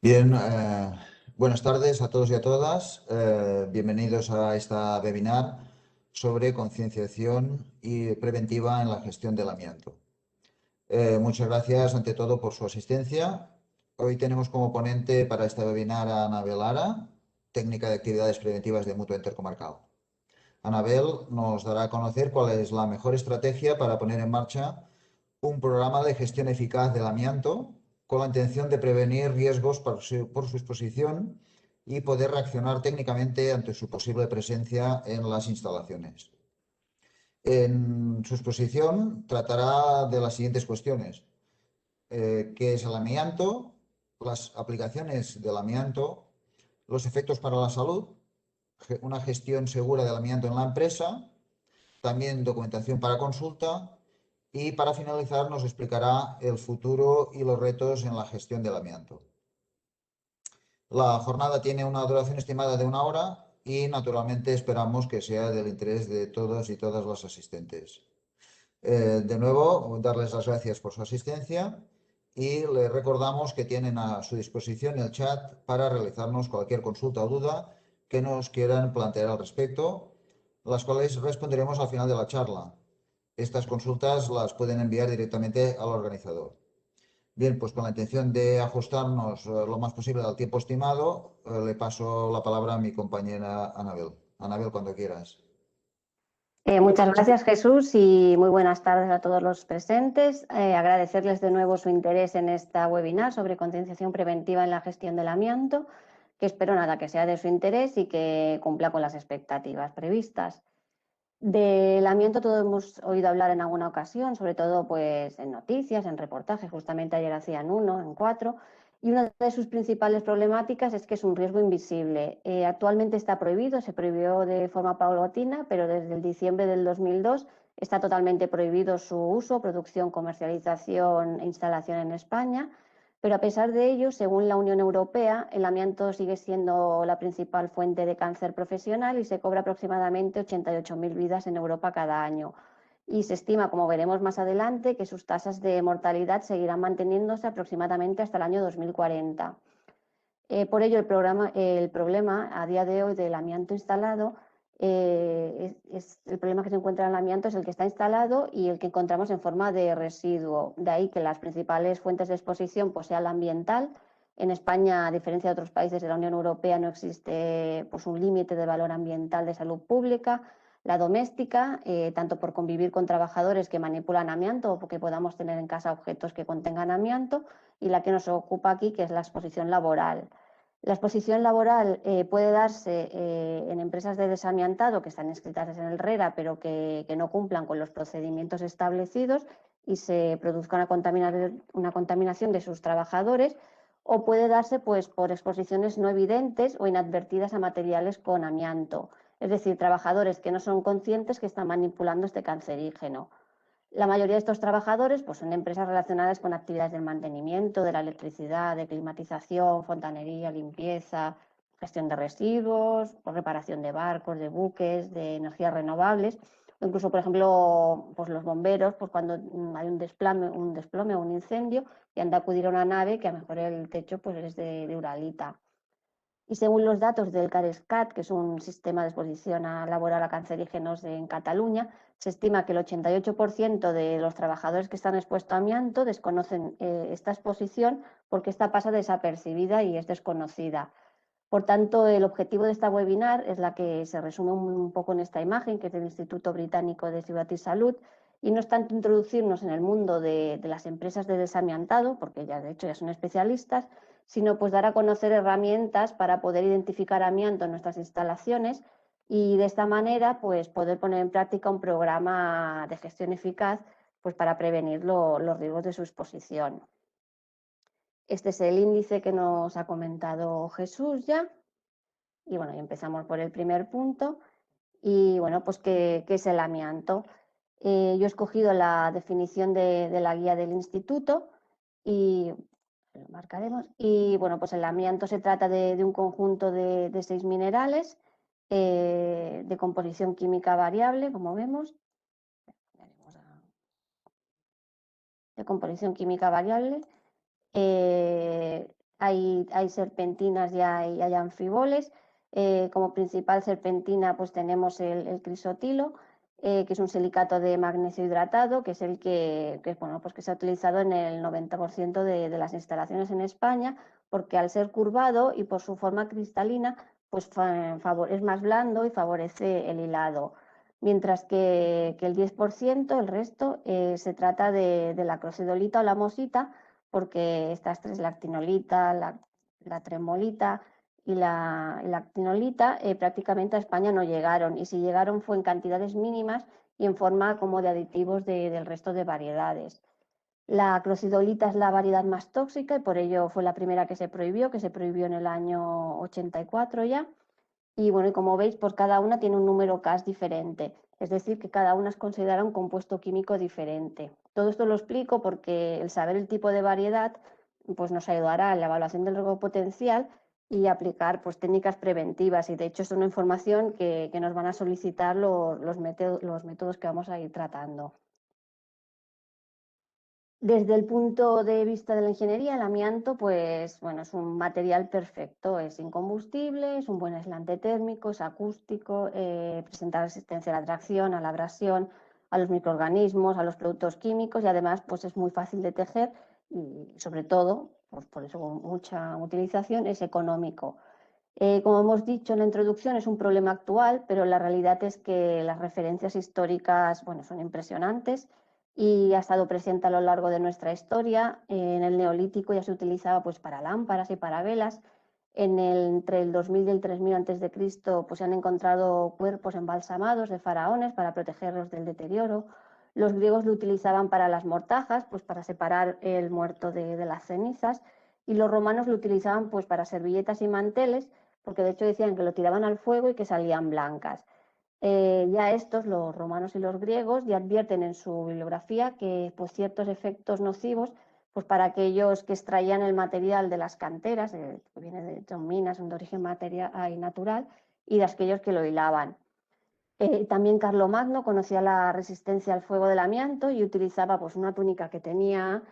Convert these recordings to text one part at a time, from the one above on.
Bien, buenas tardes a todos y a todas. Bienvenidos a esta webinar sobre concienciación y preventiva en la gestión del amianto. Muchas gracias ante todo por su asistencia. Hoy tenemos como ponente para esta webinar a Anabel Lara, técnica de actividades preventivas de Mutua Intercomarcal. Anabel nos dará a conocer cuál es la mejor estrategia para poner en marcha un programa de gestión eficaz del amianto con la intención de prevenir riesgos por su exposición y poder reaccionar técnicamente ante su posible presencia en las instalaciones. En su exposición tratará de las siguientes cuestiones. ¿Qué es el amianto? Las aplicaciones del amianto, los efectos para la salud, una gestión segura del amianto en la empresa, también documentación para consulta y para finalizar nos explicará el futuro y los retos en la gestión del amianto. La jornada tiene una duración estimada de 1 hora y naturalmente esperamos que sea del interés de todos y todas los asistentes. De nuevo, darles las gracias por su asistencia y les recordamos que tienen a su disposición el chat para realizarnos cualquier consulta o duda que nos quieran plantear al respecto, las cuales responderemos al final de la charla. Estas consultas las pueden enviar directamente al organizador. Bien, pues con la intención de ajustarnos lo más posible al tiempo estimado, le paso la palabra a mi compañera Anabel. Anabel, cuando quieras. Muchas gracias, Jesús, y muy buenas tardes a todos los presentes. Agradecerles de nuevo su interés en esta webinar sobre concienciación preventiva en la gestión del amianto, que espero que sea de su interés y que cumpla con las expectativas previstas. Del amianto todos hemos oído hablar en alguna ocasión, sobre todo pues, en noticias, en reportajes, justamente ayer hacían uno, en 4, y una de sus principales problemáticas es que es un riesgo invisible. Actualmente está prohibido, se prohibió de forma paulatina, pero desde el diciembre del 2002 está totalmente prohibido su uso, producción, comercialización e instalación en España. Pero a pesar de ello, según la Unión Europea, el amianto sigue siendo la principal fuente de cáncer profesional y se cobra aproximadamente 88.000 vidas en Europa cada año. Y se estima, como veremos más adelante, que sus tasas de mortalidad seguirán manteniéndose aproximadamente hasta el año 2040. Por ello, el problema a día de hoy del amianto instalado el problema que se encuentra en el amianto es el que está instalado y el que encontramos en forma de residuo. De ahí que las principales fuentes de exposición pues, sea el ambiental. En España, a diferencia de otros países de la Unión Europea, no existe pues, un límite de valor ambiental de salud pública. La doméstica, tanto por convivir con trabajadores que manipulan amianto o porque podamos tener en casa objetos que contengan amianto, y la que nos ocupa aquí, que es la exposición laboral. La exposición laboral puede darse en empresas de desamiantado que están inscritas en el RERA, pero que no cumplan con los procedimientos establecidos y se produzca una contaminación de sus trabajadores, o puede darse pues, por exposiciones no evidentes o inadvertidas a materiales con amianto, es decir, trabajadores que no son conscientes que están manipulando este cancerígeno. La mayoría de estos trabajadores pues, son empresas relacionadas con actividades del mantenimiento, de la electricidad, de climatización, fontanería, limpieza, gestión de residuos, reparación de barcos, de buques, de energías renovables, o incluso, por ejemplo, pues los bomberos, pues cuando hay un desplome o un incendio y han de acudir a una nave que a lo mejor el techo pues, es de uralita. Y según los datos del CARESCAT, que es un sistema de exposición laboral a cancerígenos en Cataluña, se estima que el 88% de los trabajadores que están expuestos a amianto desconocen esta exposición porque esta pasa desapercibida y es desconocida. Por tanto, el objetivo de esta webinar es la que se resume un poco en esta imagen, que es del Instituto Británico de Seguridad y Salud, y no es tanto introducirnos en el mundo de las empresas de desamiantado, porque ya de hecho ya son especialistas, sino pues dar a conocer herramientas para poder identificar amianto en nuestras instalaciones y de esta manera pues poder poner en práctica un programa de gestión eficaz pues para prevenir los riesgos de su exposición. Este es el índice que nos ha comentado Jesús ya. Y bueno, empezamos por el primer punto. Y bueno, pues ¿qué es el amianto? Yo he escogido la definición de la guía del instituto y lo marcaremos. Y bueno, pues el amianto se trata de un conjunto de 6 minerales de composición química variable, como vemos. De composición química variable. hay serpentinas y hay anfiboles. Como principal serpentina pues tenemos el crisotilo, que es un silicato de magnesio hidratado, que es el bueno, pues que se ha utilizado en el 90% de las instalaciones en España, porque al ser curvado y por su forma cristalina, pues es más blando y favorece el hilado. Mientras que el 10%, el resto, se trata de la crocidolita o la mosita, porque estas tres, la actinolita, la tremolita y la actinolita, prácticamente a España no llegaron, y si llegaron fue en cantidades mínimas y en forma como de aditivos del resto de variedades. La crocidolita es la variedad más tóxica y por ello fue la primera que se prohibió en el año 84 ya. Y bueno, y como veis, pues cada una tiene un número Cas diferente, es decir, que cada una es considerada un compuesto químico diferente. Todo esto lo explico porque el saber el tipo de variedad pues nos ayudará en la evaluación del riesgo potencial y aplicar pues técnicas preventivas, y de hecho es una información que nos van a solicitar los métodos que vamos a ir tratando. Desde el punto de vista de la ingeniería, el amianto, pues bueno, es un material perfecto, es incombustible, es un buen aislante térmico, es acústico, presenta resistencia a la tracción, a la abrasión, a los microorganismos, a los productos químicos, y además pues es muy fácil de tejer y sobre todo, pues por eso con mucha utilización, es económico. Como hemos dicho en la introducción, es un problema actual, pero la realidad es que las referencias históricas, bueno, son impresionantes y ha estado presente a lo largo de nuestra historia. En el Neolítico ya se utilizaba pues para lámparas y para velas. Entre el 2000 y el 3000 a.C. pues se han encontrado cuerpos embalsamados de faraones para protegerlos del deterioro. Los griegos lo utilizaban para las mortajas, pues para separar el muerto de las cenizas, y los romanos lo utilizaban pues para servilletas y manteles, porque de hecho decían que lo tiraban al fuego y que salían blancas. Ya estos, los romanos y los griegos, ya advierten en su bibliografía que pues, ciertos efectos nocivos, pues para aquellos que extraían el material de las canteras, que viene de minas, de origen material y natural, y de aquellos que lo hilaban. También Carlomagno conocía la resistencia al fuego del amianto y utilizaba pues, una túnica que tenía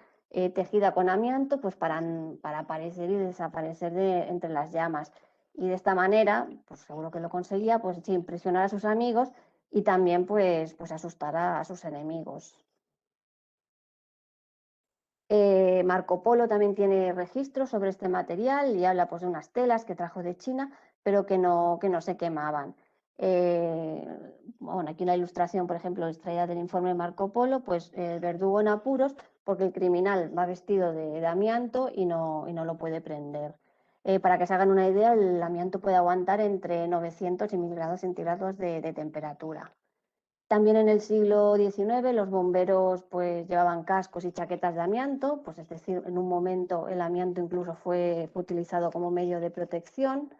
tejida con amianto pues, para aparecer y desaparecer entre las llamas. Y de esta manera, pues seguro que lo conseguía, pues sí, impresionar a sus amigos y también pues asustar a sus enemigos. Marco Polo también tiene registros sobre este material y habla pues, de unas telas que trajo de China, pero que no se quemaban. Bueno, aquí una ilustración, por ejemplo, extraída del informe de Marco Polo, pues el verdugo en apuros porque el criminal va vestido de amianto y no lo puede prender. Para que se hagan una idea, el amianto puede aguantar entre 900 y 1000 grados centígrados de temperatura. También en el siglo XIX los bomberos pues llevaban cascos y chaquetas de amianto, pues es decir, en un momento el amianto incluso fue utilizado como medio de protección.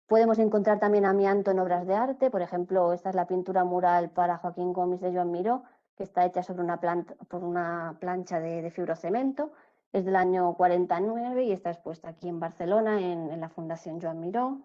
Podemos encontrar también amianto en obras de arte, por ejemplo, esta es la pintura mural para Joaquín Gomis de Joan Miró, que está hecha sobre por una plancha de fibrocemento, es del año 49 y está expuesta aquí en Barcelona en la Fundación Joan Miró.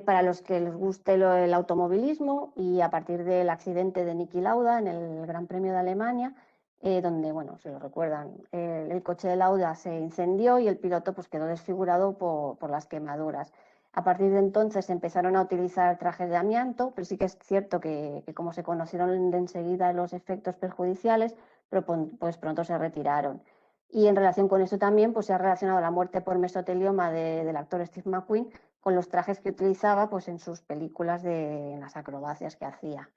Para los que les guste el automovilismo, y a partir del accidente de Niki Lauda en el Gran Premio de Alemania, donde, bueno, si lo recuerdan, el coche de Lauda se incendió y el piloto pues, quedó desfigurado por las quemaduras. A partir de entonces empezaron a utilizar trajes de amianto, pero sí que es cierto que como se conocieron de enseguida los efectos perjudiciales, pero pues pronto se retiraron. Y en relación con eso también pues, se ha relacionado la muerte por mesotelioma del actor Steve McQueen con los trajes que utilizaba pues, en sus películas en las acrobacias que hacía.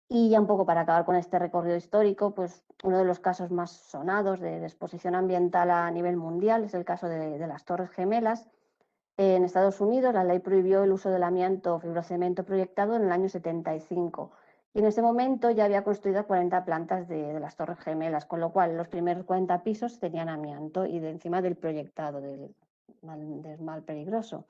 Y ya un poco para acabar con este recorrido histórico, pues uno de los casos más sonados de exposición ambiental a nivel mundial es el caso de las Torres Gemelas. En Estados Unidos la ley prohibió el uso del amianto fibrocemento proyectado en el año 75. Y en ese momento ya había construido 40 plantas de las Torres Gemelas, con lo cual los primeros 40 pisos tenían amianto y de encima del proyectado, del mal peligroso.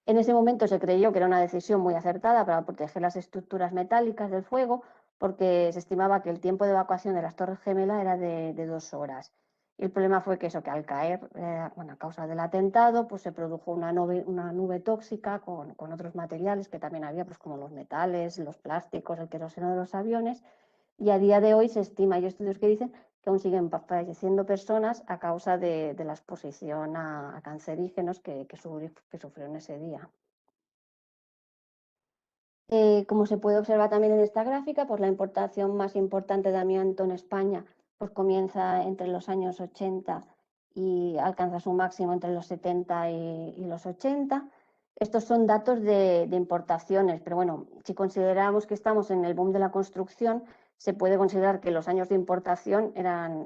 En ese momento se creyó que era una decisión muy acertada para proteger las estructuras metálicas del fuego, porque se estimaba que el tiempo de evacuación de las Torres Gemelas era de 2 horas. Y el problema fue que que al caer, a causa del atentado, pues se produjo una nube tóxica con otros materiales que también había, pues como los metales, los plásticos, el queroseno de los aviones. Y a día de hoy se estima, hay estudios que dicen que aún siguen falleciendo personas a causa de la exposición a cancerígenos que sufrieron ese día. Como se puede observar también en esta gráfica, pues la importación más importante de amianto en España pues comienza entre los años 80 y alcanza su máximo entre los 70 y los 80. Estos son datos de importaciones, pero bueno, si consideramos que estamos en el boom de la construcción, se puede considerar que los años de importación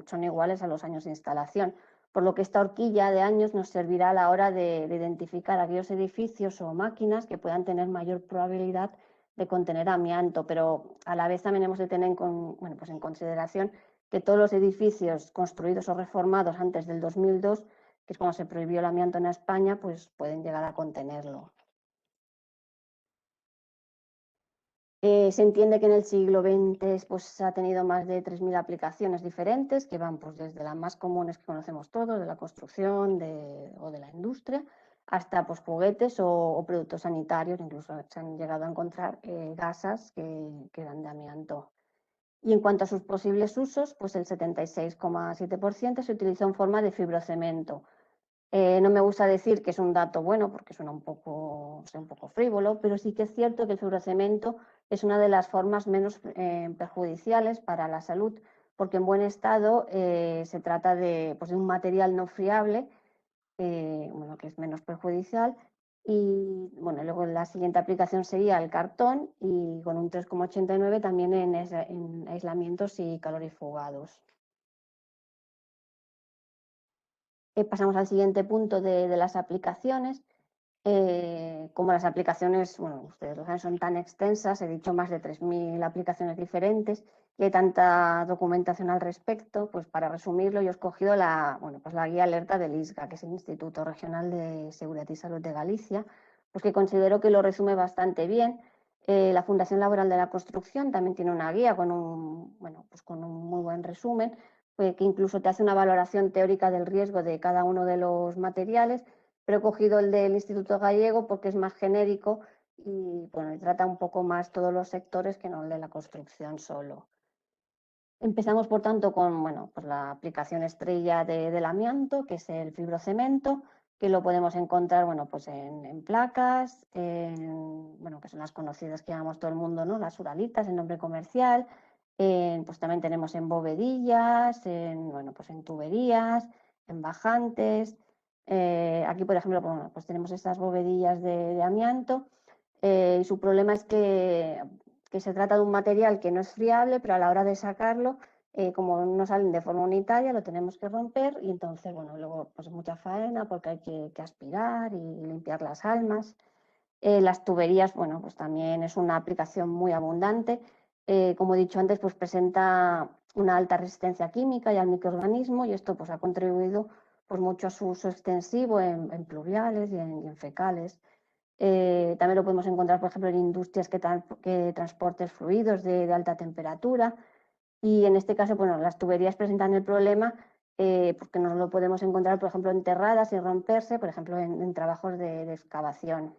son iguales a los años de instalación, por lo que esta horquilla de años nos servirá a la hora de identificar aquellos edificios o máquinas que puedan tener mayor probabilidad de contener amianto, pero a la vez también hemos de tener en consideración que todos los edificios construidos o reformados antes del 2002, que es cuando se prohibió el amianto en España, pues pueden llegar a contenerlo. Se entiende que en el siglo XX pues, ha tenido más de 3.000 aplicaciones diferentes, que van pues, desde las más comunes que conocemos todos, de la construcción o de la industria, hasta pues, juguetes o productos sanitarios. Incluso se han llegado a encontrar gasas que eran de amianto. Y en cuanto a sus posibles usos, pues el 76,7% se utilizó en forma de fibrocemento. No me gusta decir que es un dato bueno porque suena un poco frívolo, pero sí que es cierto que el fibrocemento es una de las formas menos perjudiciales para la salud, porque en buen estado se trata de un material no friable, que es menos perjudicial. Y bueno, luego la siguiente aplicación sería el cartón y con un 3,89 también en aislamientos y calorifugados. Pasamos al siguiente punto de las aplicaciones. Como las aplicaciones, bueno, ustedes lo saben, son tan extensas, he dicho más de 3.000 aplicaciones diferentes y hay tanta documentación al respecto, pues para resumirlo yo he escogido la guía alerta del ISGA, que es el Instituto Regional de Seguridad y Salud de Galicia, pues que considero que lo resume bastante bien. La Fundación Laboral de la Construcción también tiene una guía con con un muy buen resumen, que incluso te hace una valoración teórica del riesgo de cada uno de los materiales, pero he cogido el del Instituto Gallego porque es más genérico y trata un poco más todos los sectores que no el de la construcción solo. Empezamos, por tanto, con la aplicación estrella del amianto, que es el fibrocemento, que lo podemos encontrar en placas, que son las conocidas que llamamos todo el mundo, ¿no? Las uralitas, el nombre comercial. Pues también tenemos en bovedillas, en tuberías, en bajantes. Aquí, por ejemplo, pues tenemos estas bovedillas de amianto y su problema es que se trata de un material que no es friable, pero a la hora de sacarlo, como no salen de forma unitaria, lo tenemos que romper y entonces, luego pues mucha faena porque hay que aspirar y limpiar las almas. Las tuberías, pues también es una aplicación muy abundante. Como he dicho antes, pues presenta una alta resistencia química y al microorganismo y esto pues ha contribuido pues mucho a su uso extensivo en pluviales y en fecales. También lo podemos encontrar, por ejemplo, en industrias que transportes fluidos de alta temperatura. Y en este caso, las tuberías presentan el problema porque no lo podemos encontrar, por ejemplo, enterradas y romperse, por ejemplo, en trabajos de excavación.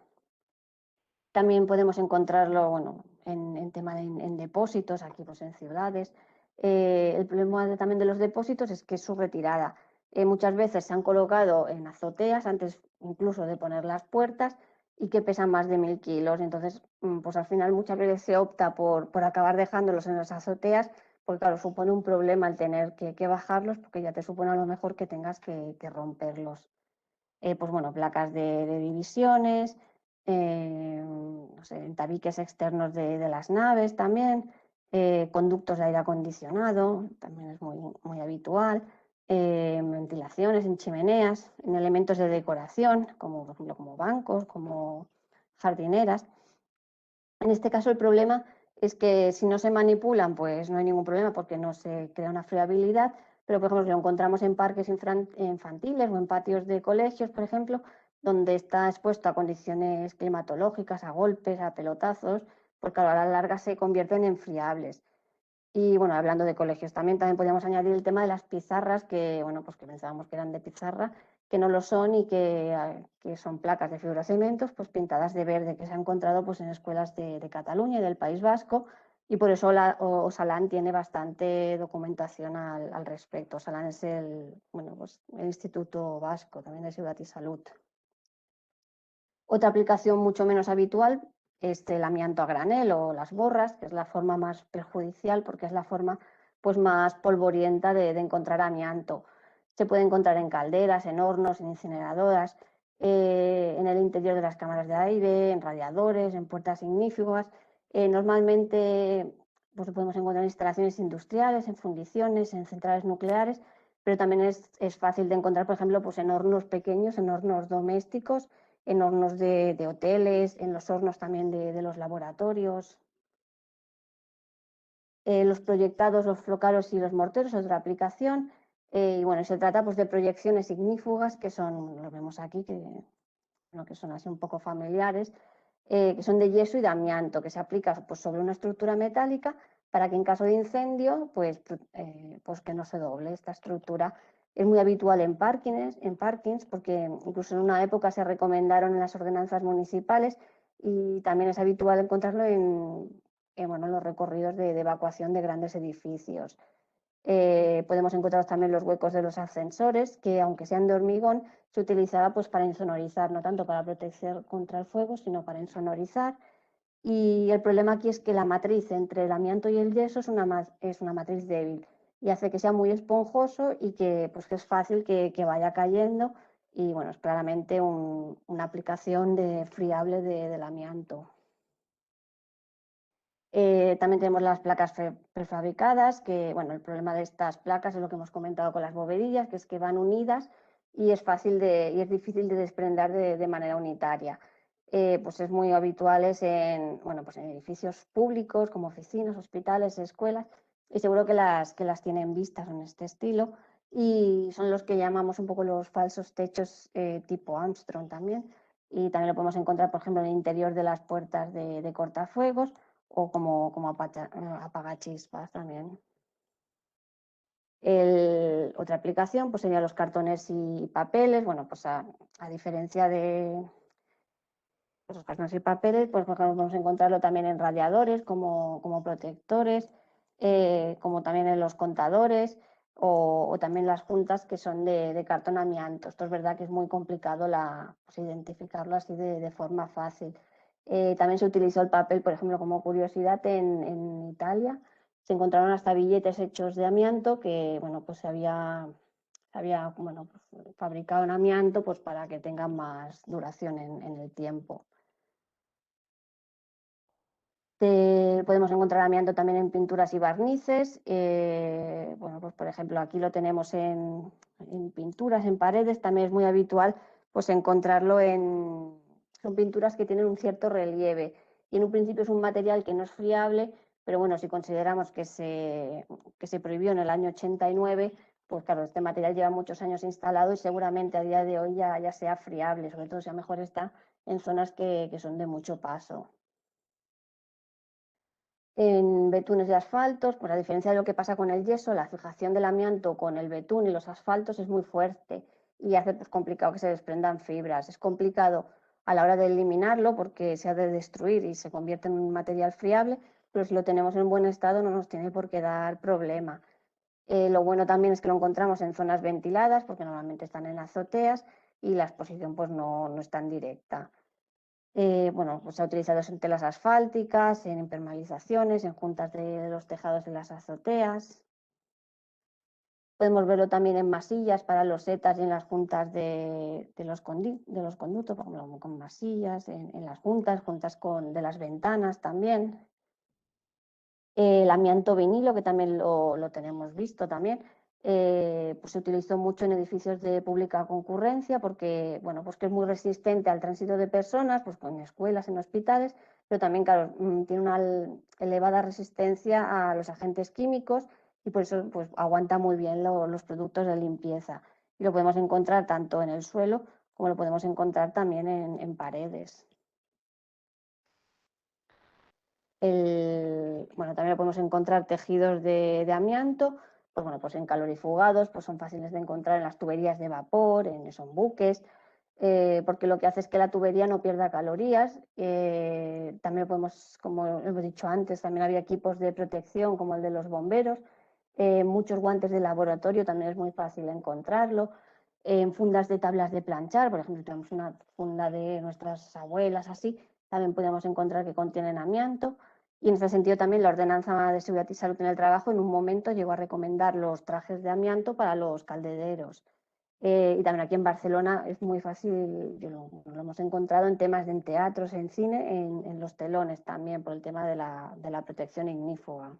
También podemos encontrarlo en tema en depósitos, aquí pues en ciudades. El problema también de los depósitos es que es su retirada. Muchas veces se han colocado en azoteas antes incluso de poner las puertas y que pesan más de 1.000 kilos. Entonces, pues al final muchas veces se opta por acabar dejándolos en las azoteas porque claro, supone un problema el tener que bajarlos porque ya te supone a lo mejor que tengas que romperlos. Placas de divisiones, en tabiques externos de las naves también, conductos de aire acondicionado, también es muy habitual, ventilaciones en chimeneas, en elementos de decoración, como por ejemplo como bancos, como jardineras. En este caso el problema es que si no se manipulan, pues no hay ningún problema porque no se crea una friabilidad, pero por ejemplo, si lo encontramos en parques infantiles o en patios de colegios, por ejemplo, donde está expuesto a condiciones climatológicas, a golpes, a pelotazos, pues claro, a la larga se convierten en friables. Y hablando de colegios, también podríamos añadir el tema de las pizarras, que que pensábamos que eran de pizarra, que no lo son y que son placas de fibrocementos pues pintadas de verde, que se han encontrado pues en escuelas de Cataluña y del País Vasco y por eso Osalan tiene bastante documentación al respecto. Osalan es el Instituto Vasco también de Seguridad y Salud. Otra aplicación mucho menos habitual es el amianto a granel o las borras, que es la forma más perjudicial porque es la forma pues, más polvorienta de encontrar amianto. Se puede encontrar en calderas, en hornos, en incineradoras, en el interior de las cámaras de aire, en radiadores, en puertas ignífugas. Normalmente pues, lo podemos encontrar en instalaciones industriales, en fundiciones, en centrales nucleares, pero también es fácil de encontrar, por ejemplo, pues, en hornos pequeños, en hornos domésticos, en hornos de hoteles, en los hornos también de los laboratorios. Los proyectados, los flocaros y los morteros, otra aplicación. Y bueno, se trata pues, de proyecciones ignífugas, que son, lo vemos aquí, que son así un poco familiares, que son de yeso y de amianto, que se aplica pues, sobre una estructura metálica para que en caso de incendio, pues que no se doble esta estructura. Es muy habitual en parkings, porque incluso en una época se recomendaron en las ordenanzas municipales y también es habitual encontrarlo en los recorridos de evacuación de grandes edificios. Podemos encontrar también los huecos de los ascensores, que aunque sean de hormigón, se utilizaba pues, para insonorizar, no tanto para proteger contra el fuego, sino para insonorizar. Y el problema aquí es que la matriz entre el amianto y el yeso es una matriz débil y hace que sea muy esponjoso y que es fácil que vaya cayendo. Y bueno, es claramente una aplicación friable del amianto. También tenemos las placas prefabricadas, que bueno, el problema de estas placas es lo que hemos comentado con las bovedillas, que es que van unidas y es difícil de desprender de manera unitaria. Pues es muy habituales en edificios públicos como oficinas, hospitales, escuelas, y seguro que las tienen vistas en este estilo, y son los que llamamos un poco los falsos techos tipo Armstrong también, y también lo podemos encontrar, por ejemplo, en el interior de las puertas de cortafuegos o como apagachispas también. Otra aplicación pues serían los cartones y papeles. Bueno, pues a diferencia de los cartones y papeles, pues podemos encontrarlo también en radiadores como protectores, como también en los contadores o también las juntas que son de cartón amianto. Esto es verdad que es muy complicado identificarlo así de forma fácil. También se utilizó el papel, por ejemplo, como curiosidad en Italia. Se encontraron hasta billetes hechos de amianto que bueno, pues se había fabricado en amianto pues para que tengan más duración en el tiempo. Podemos encontrar amianto también en pinturas y barnices. Pues por ejemplo, aquí lo tenemos en pinturas, en paredes. También es muy habitual pues, encontrarlo son pinturas que tienen un cierto relieve. Y en un principio es un material que no es friable, pero bueno, si consideramos que se prohibió en el año 89, pues claro, este material lleva muchos años instalado y seguramente a día de hoy ya sea friable, sobre todo si a mejor está en zonas que son de mucho paso. En betunes y asfaltos, pues a diferencia de lo que pasa con el yeso, la fijación del amianto con el betún y los asfaltos es muy fuerte y hace complicado que se desprendan fibras. Es complicado a la hora de eliminarlo porque se ha de destruir y se convierte en un material friable, pero si lo tenemos en buen estado no nos tiene por qué dar problema. Lo bueno también es que lo encontramos en zonas ventiladas porque normalmente están en azoteas y la exposición pues no es tan directa. Pues se ha utilizado en telas asfálticas, en impermeabilizaciones, en juntas de los tejados de las azoteas. Podemos verlo también en masillas para losetas y en las juntas de los conductos, por ejemplo, con masillas, en las juntas de las ventanas también. El amianto vinilo, que también lo tenemos visto también, pues se utilizó mucho en edificios de pública concurrencia porque, bueno, pues que es muy resistente al tránsito de personas, pues en escuelas, en hospitales, pero también, claro, tiene una elevada resistencia a los agentes químicos y por eso pues, aguanta muy bien los productos de limpieza. Y lo podemos encontrar tanto en el suelo como lo podemos encontrar también en paredes. También lo podemos encontrar tejidos de amianto, pues en calorifugados, pues son fáciles de encontrar en las tuberías de vapor, son buques, porque lo que hace es que la tubería no pierda calorías. También podemos, como hemos dicho antes, también había equipos de protección como el de los bomberos, muchos guantes de laboratorio, también es muy fácil encontrarlo. En fundas de tablas de planchar, por ejemplo, tenemos una funda de nuestras abuelas, así, también podemos encontrar que contienen amianto. Y en ese sentido también la Ordenanza de Seguridad y Salud en el Trabajo en un momento llegó a recomendar los trajes de amianto para los caldereros. Y también aquí en Barcelona es muy fácil, lo hemos encontrado en temas en teatros, en cine, en los telones también, por el tema de la protección ignífuga.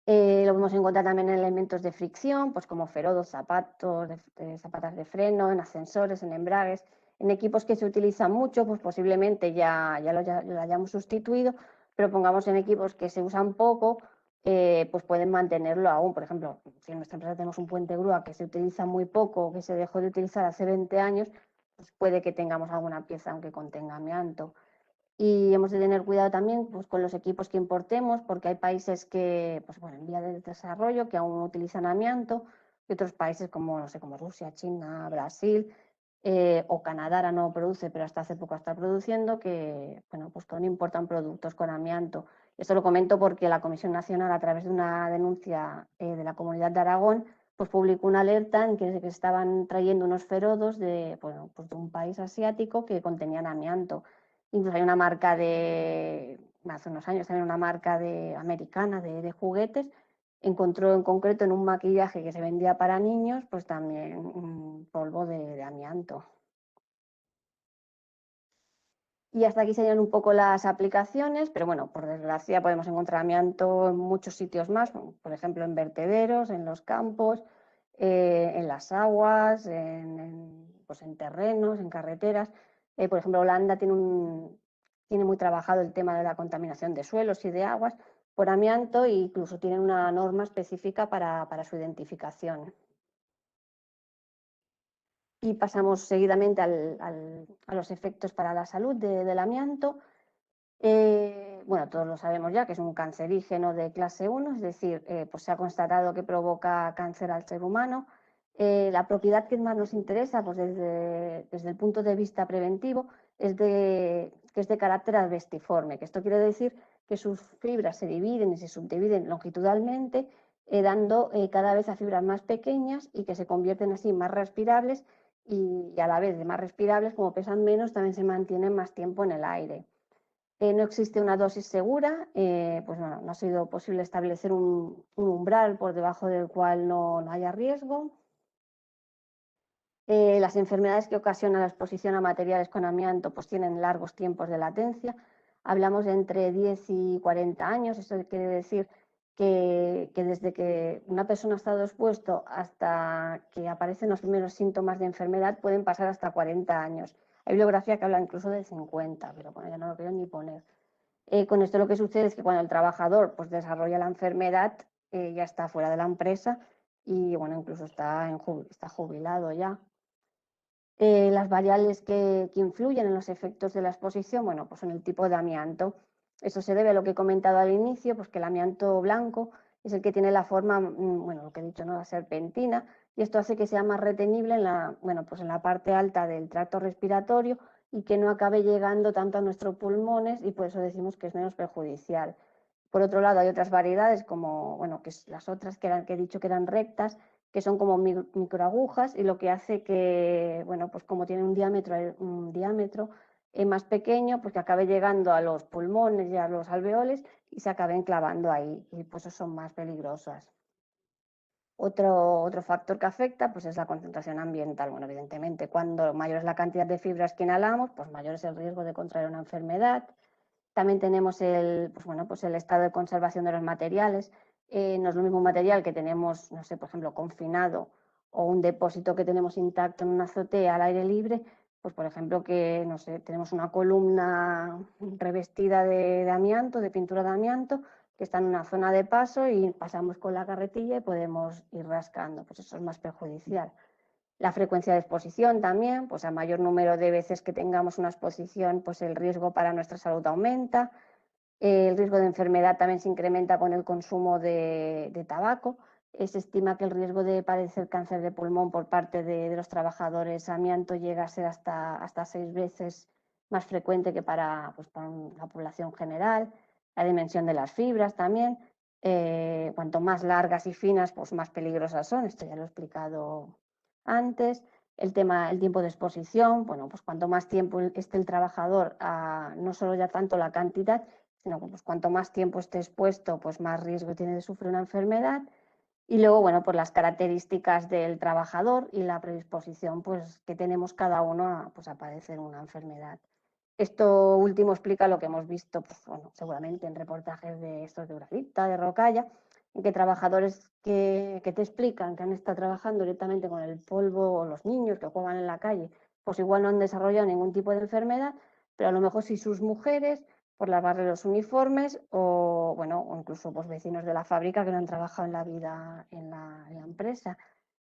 Lo podemos encontrar también en elementos de fricción, pues como ferodos, zapatos, zapatas de freno, en ascensores, en embragues, en equipos que se utilizan mucho, pues posiblemente ya lo hayamos sustituido, pero pongamos en equipos que se usan poco, pues pueden mantenerlo aún. Por ejemplo, si en nuestra empresa tenemos un puente grúa que se utiliza muy poco, que se dejó de utilizar hace 20 años, pues puede que tengamos alguna pieza aunque contenga amianto. Y hemos de tener cuidado también pues, con los equipos que importemos, porque hay países que, pues, bueno, en vía de desarrollo que aún utilizan amianto, y otros países como, no sé, como Rusia, China, Brasil o Canadá ahora no produce, pero hasta hace poco está produciendo, que, bueno, pues que aún importan productos con amianto. Esto lo comento porque la Comisión Nacional, a través de una denuncia de la Comunidad de Aragón, pues publicó una alerta en que estaban trayendo unos ferodos de, bueno, pues de un país asiático que contenían amianto. Incluso hay una marca hace unos años también una marca americana de juguetes, encontró en concreto en un maquillaje que se vendía para niños, pues también un polvo de amianto. Y hasta aquí serían un poco las aplicaciones, pero bueno, por desgracia podemos encontrar amianto en muchos sitios más, por ejemplo en vertederos, en los campos, en las aguas, pues en terrenos, en carreteras. Por ejemplo, Holanda tiene muy trabajado el tema de la contaminación de suelos y de aguas por amianto e incluso tienen una norma específica para su identificación. Y pasamos seguidamente a los efectos para la salud del amianto. Bueno, todos lo sabemos ya, que es un cancerígeno de clase 1, es decir, pues se ha constatado que provoca cáncer al ser humano. La propiedad que más nos interesa, pues desde el punto de vista preventivo, que es de carácter asbestiforme, que esto quiere decir que sus fibras se dividen y se subdividen longitudinalmente, dando cada vez a fibras más pequeñas y que se convierten así en más respirables y a la vez de más respirables, como pesan menos, también se mantienen más tiempo en el aire. No existe una dosis segura, pues no ha sido posible establecer un umbral por debajo del cual no haya riesgo. Las enfermedades que ocasiona la exposición a materiales con amianto pues tienen largos tiempos de latencia. Hablamos de entre 10 y 40 años, eso quiere decir que desde que una persona ha estado expuesto hasta que aparecen los primeros síntomas de enfermedad pueden pasar hasta 40 años. Hay bibliografía que habla incluso de 50, pero bueno, ya no lo quiero ni poner. Con esto lo que sucede es que cuando el trabajador pues, desarrolla la enfermedad, ya está fuera de la empresa y bueno, incluso está jubilado ya. Las variables que influyen en los efectos de la exposición, bueno, pues son el tipo de amianto. Eso se debe a lo que he comentado al inicio, pues que el amianto blanco es el que tiene la forma, bueno, lo que he dicho, ¿no? La serpentina, y esto hace que sea más retenible pues en la parte alta del tracto respiratorio y que no acabe llegando tanto a nuestros pulmones y por eso decimos que es menos perjudicial. Por otro lado, hay otras variedades como, bueno, que las otras que he dicho que eran rectas, que son como microagujas y lo que hace que, bueno, pues como tiene un diámetro más pequeño, pues que acabe llegando a los pulmones y a los alveoles y se acaben clavando ahí y pues son más peligrosas. Otro factor que afecta pues es la concentración ambiental. Bueno, evidentemente, cuando mayor es la cantidad de fibras que inhalamos, pues mayor es el riesgo de contraer una enfermedad. También tenemos pues el estado de conservación de los materiales. No es lo mismo un material que tenemos, no sé, por ejemplo, confinado o un depósito que tenemos intacto en una azotea al aire libre, pues por ejemplo que, no sé, tenemos una columna revestida de amianto, de pintura de amianto, que está en una zona de paso y pasamos con la carretilla y podemos ir rascando, pues eso es más perjudicial. La frecuencia de exposición también, pues a mayor número de veces que tengamos una exposición, pues el riesgo para nuestra salud aumenta. El riesgo de enfermedad también se incrementa con el consumo de tabaco. Se estima que el riesgo de padecer cáncer de pulmón por parte de los trabajadores amianto llega a ser hasta 6 veces más frecuente que para la población general. La dimensión de las fibras también. Cuanto más largas y finas, pues más peligrosas son. Esto ya lo he explicado antes. El tiempo de exposición, bueno, pues cuanto más tiempo esté el trabajador, no solo ya tanto la cantidad, sino que pues cuanto más tiempo esté expuesto, pues más riesgo tiene de sufrir una enfermedad. Y luego, bueno, pues las características del trabajador y la predisposición pues, que tenemos cada uno a padecer una enfermedad. Esto último explica lo que hemos visto, pues, bueno, seguramente en reportajes de estos de Uracita, de Rocalla, en que trabajadores que te explican que han estado trabajando directamente con el polvo, o los niños que juegan en la calle, pues igual no han desarrollado ningún tipo de enfermedad, pero a lo mejor sí sus mujeres por lavarle los uniformes o, bueno, o incluso pues, vecinos de la fábrica que no han trabajado en la vida en la empresa.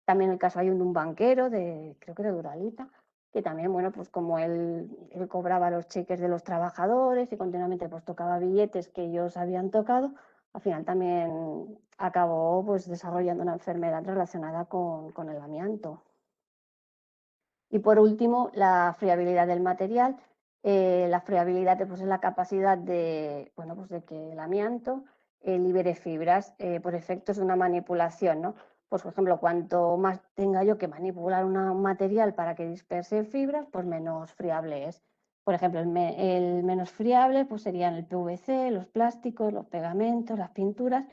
También el caso hay de un banquero, creo que de Duralita, que también, bueno, pues como él cobraba los cheques de los trabajadores y continuamente pues tocaba billetes que ellos habían tocado, al final también acabó pues desarrollando una enfermedad relacionada con el amianto. Y por último, la friabilidad del material. La friabilidad pues, es la capacidad de, bueno, pues, de que el amianto libere fibras por efectos de una manipulación, ¿no? Pues, por ejemplo, cuanto más tenga yo que manipular un material para que disperse fibras, pues menos friable es. Por ejemplo, el menos friable pues, serían el PVC, los plásticos, los pegamentos, las pinturas,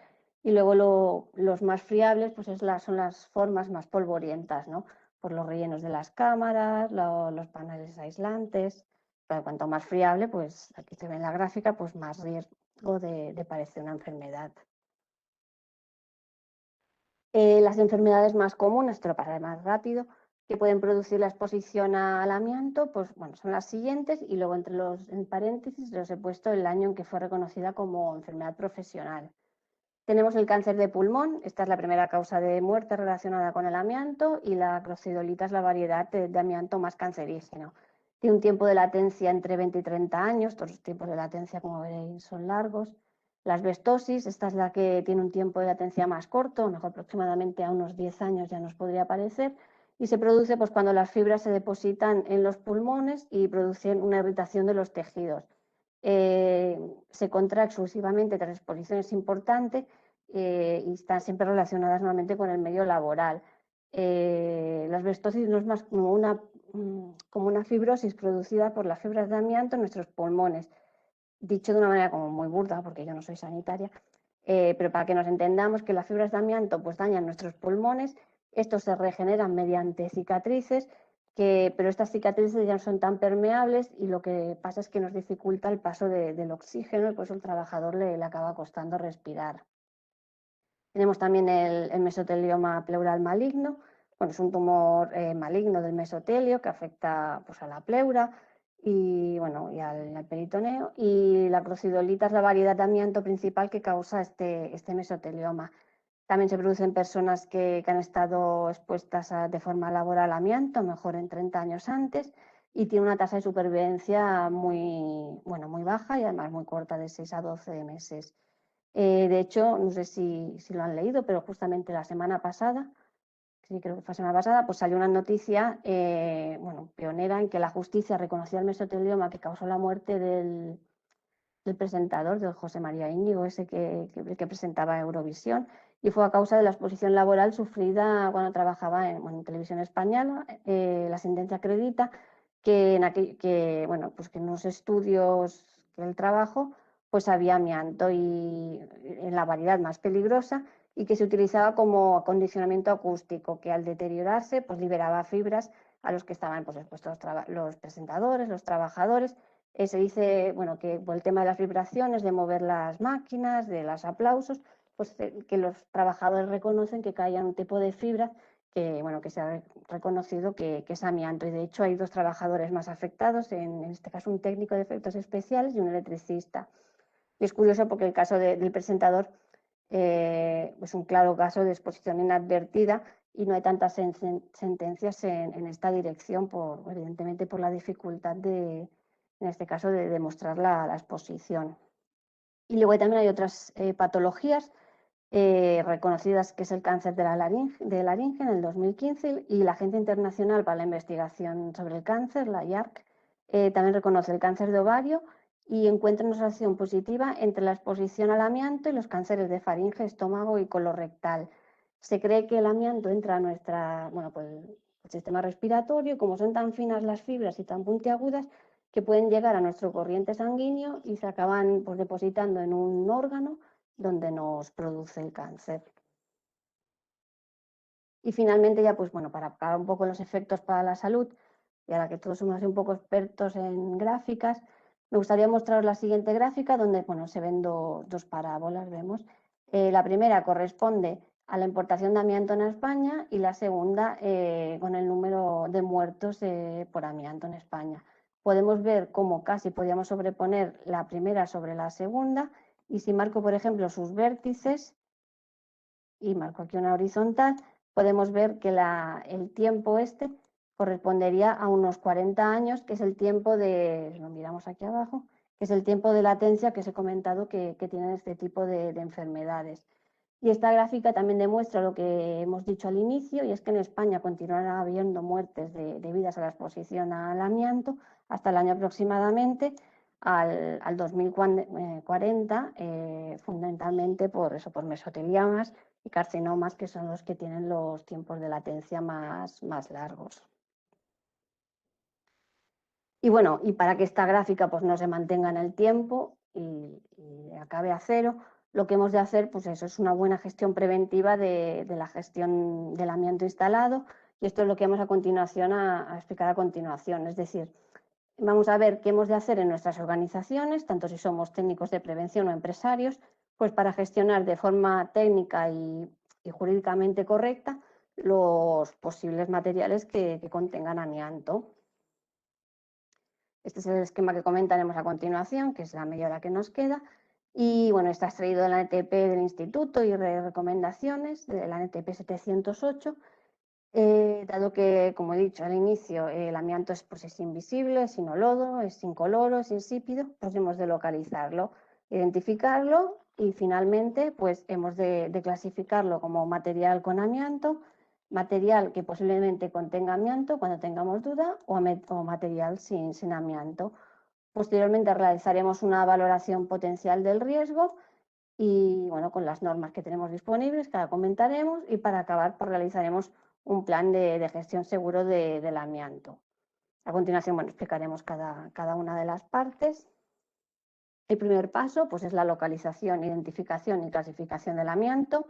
y luego los más friables pues, son las formas más polvorientas, ¿no? Por los rellenos de las cámaras, los paneles aislantes. Pero cuanto más friable, pues aquí se ve en la gráfica, pues más riesgo de padecer una enfermedad. Las enfermedades más comunes, te lo pasaré más rápido, que pueden producir la exposición al amianto, pues bueno, son las siguientes, y luego en paréntesis los he puesto el año en que fue reconocida como enfermedad profesional. Tenemos el cáncer de pulmón, esta es la primera causa de muerte relacionada con el amianto, y la acrocidolita es la variedad de amianto más cancerígeno. Tiene un tiempo de latencia entre 20 y 30 años, todos los tiempos de latencia, como veréis, son largos. La asbestosis, esta es la que tiene un tiempo de latencia más corto, mejor aproximadamente a unos 10 años ya nos podría parecer, y se produce pues, cuando las fibras se depositan en los pulmones y producen una irritación de los tejidos. Se contrae exclusivamente tras exposiciones importantes y están siempre relacionadas normalmente con el medio laboral. La asbestosis no es más como una fibrosis producida por las fibras de amianto en nuestros pulmones. Dicho de una manera como muy burda, porque yo no soy sanitaria, pero para que nos entendamos que las fibras de amianto pues dañan nuestros pulmones, estos se regeneran mediante cicatrices, pero estas cicatrices ya no son tan permeables y lo que pasa es que nos dificulta el paso del oxígeno y por eso al trabajador le acaba costando respirar. Tenemos también el mesotelioma pleural maligno. Bueno, es un tumor maligno del mesotelio que afecta pues, a la pleura y, bueno, y al peritoneo. Y la crocidolita es la variedad de amianto principal que causa este mesotelioma. También se produce en personas que han estado expuestas de forma laboral al amianto, mejor en 30 años antes, y tiene una tasa de supervivencia muy baja y además muy corta, de 6 a 12 meses. De hecho, no sé si lo han leído, pero justamente la semana pasada, sí creo que fue la semana pasada, pues salió una noticia pionera en que la justicia reconoció el mesotelioma que causó la muerte del presentador, del José María Íñigo, ese que presentaba Eurovisión, y fue a causa de la exposición laboral sufrida cuando trabajaba en televisión española. La sentencia acredita que en unos estudios que el trabajo pues había amianto y en la variedad más peligrosa y que se utilizaba como acondicionamiento acústico, que al deteriorarse pues liberaba fibras a los que estaban pues, expuestos los presentadores, los trabajadores. Se dice que por el tema de las vibraciones, de mover las máquinas, de los aplausos, pues que los trabajadores reconocen que caía un tipo de fibra que se ha reconocido que es amianto. Y de hecho hay 2 trabajadores más afectados, en este caso un técnico de efectos especiales y un electricista. Y es curioso porque el caso del presentador es un claro caso de exposición inadvertida y no hay tantas sentencias en esta dirección, evidentemente por la dificultad en este caso de demostrar la exposición. Y luego también hay otras patologías reconocidas, que es el cáncer de laringe en el 2015, y la Agencia Internacional para la Investigación sobre el Cáncer, la IARC, también reconoce el cáncer de ovario y encuentra una relación positiva entre la exposición al amianto y los cánceres de faringe, estómago y colorectal. Se cree que el amianto entra a el sistema respiratorio, y como son tan finas las fibras y tan puntiagudas, que pueden llegar a nuestro corriente sanguíneo y se acaban depositando en un órgano donde nos produce el cáncer. Y finalmente ya, para acabar un poco los efectos para la salud, y ahora que todos somos un poco expertos en gráficas, me gustaría mostraros la siguiente gráfica donde se ven dos parábolas, vemos. La primera corresponde a la importación de amianto en España y la segunda con el número de muertos por amianto en España. Podemos ver cómo casi podíamos sobreponer la primera sobre la segunda, y si marco, por ejemplo, sus vértices y marco aquí una horizontal, podemos ver que el tiempo correspondería a unos 40 años, que es el tiempo lo miramos aquí abajo, que es el tiempo de latencia que os he comentado que tienen este tipo de enfermedades. Y esta gráfica también demuestra lo que hemos dicho al inicio, y es que en España continuará habiendo muertes debidas a la exposición al amianto hasta el año aproximadamente al 2040, fundamentalmente por mesoteliamas y carcinomas, que son los que tienen los tiempos de latencia más largos. Y para que esta gráfica no se mantenga en el tiempo y acabe a cero, lo que hemos de hacer es una buena gestión preventiva de la gestión del amianto instalado, y esto es lo que vamos a explicar a continuación. Es decir, vamos a ver qué hemos de hacer en nuestras organizaciones, tanto si somos técnicos de prevención o empresarios, para gestionar de forma técnica y jurídicamente correcta los posibles materiales que contengan amianto. Este es el esquema que comentaremos a continuación, que es la media hora que nos queda. Y está extraído de la NTP del Instituto y recomendaciones de la NTP 708, dado que, como he dicho al inicio, el amianto es invisible, es inoloro, es incoloro, es insípido, hemos de localizarlo, identificarlo y finalmente hemos de clasificarlo como material con amianto, material que posiblemente contenga amianto cuando tengamos duda, o material sin amianto. Posteriormente realizaremos una valoración potencial del riesgo y con las normas que tenemos disponibles, que ahora comentaremos, y para acabar realizaremos un plan de gestión seguro del amianto. A continuación explicaremos cada una de las partes. El primer paso es la localización, identificación y clasificación del amianto.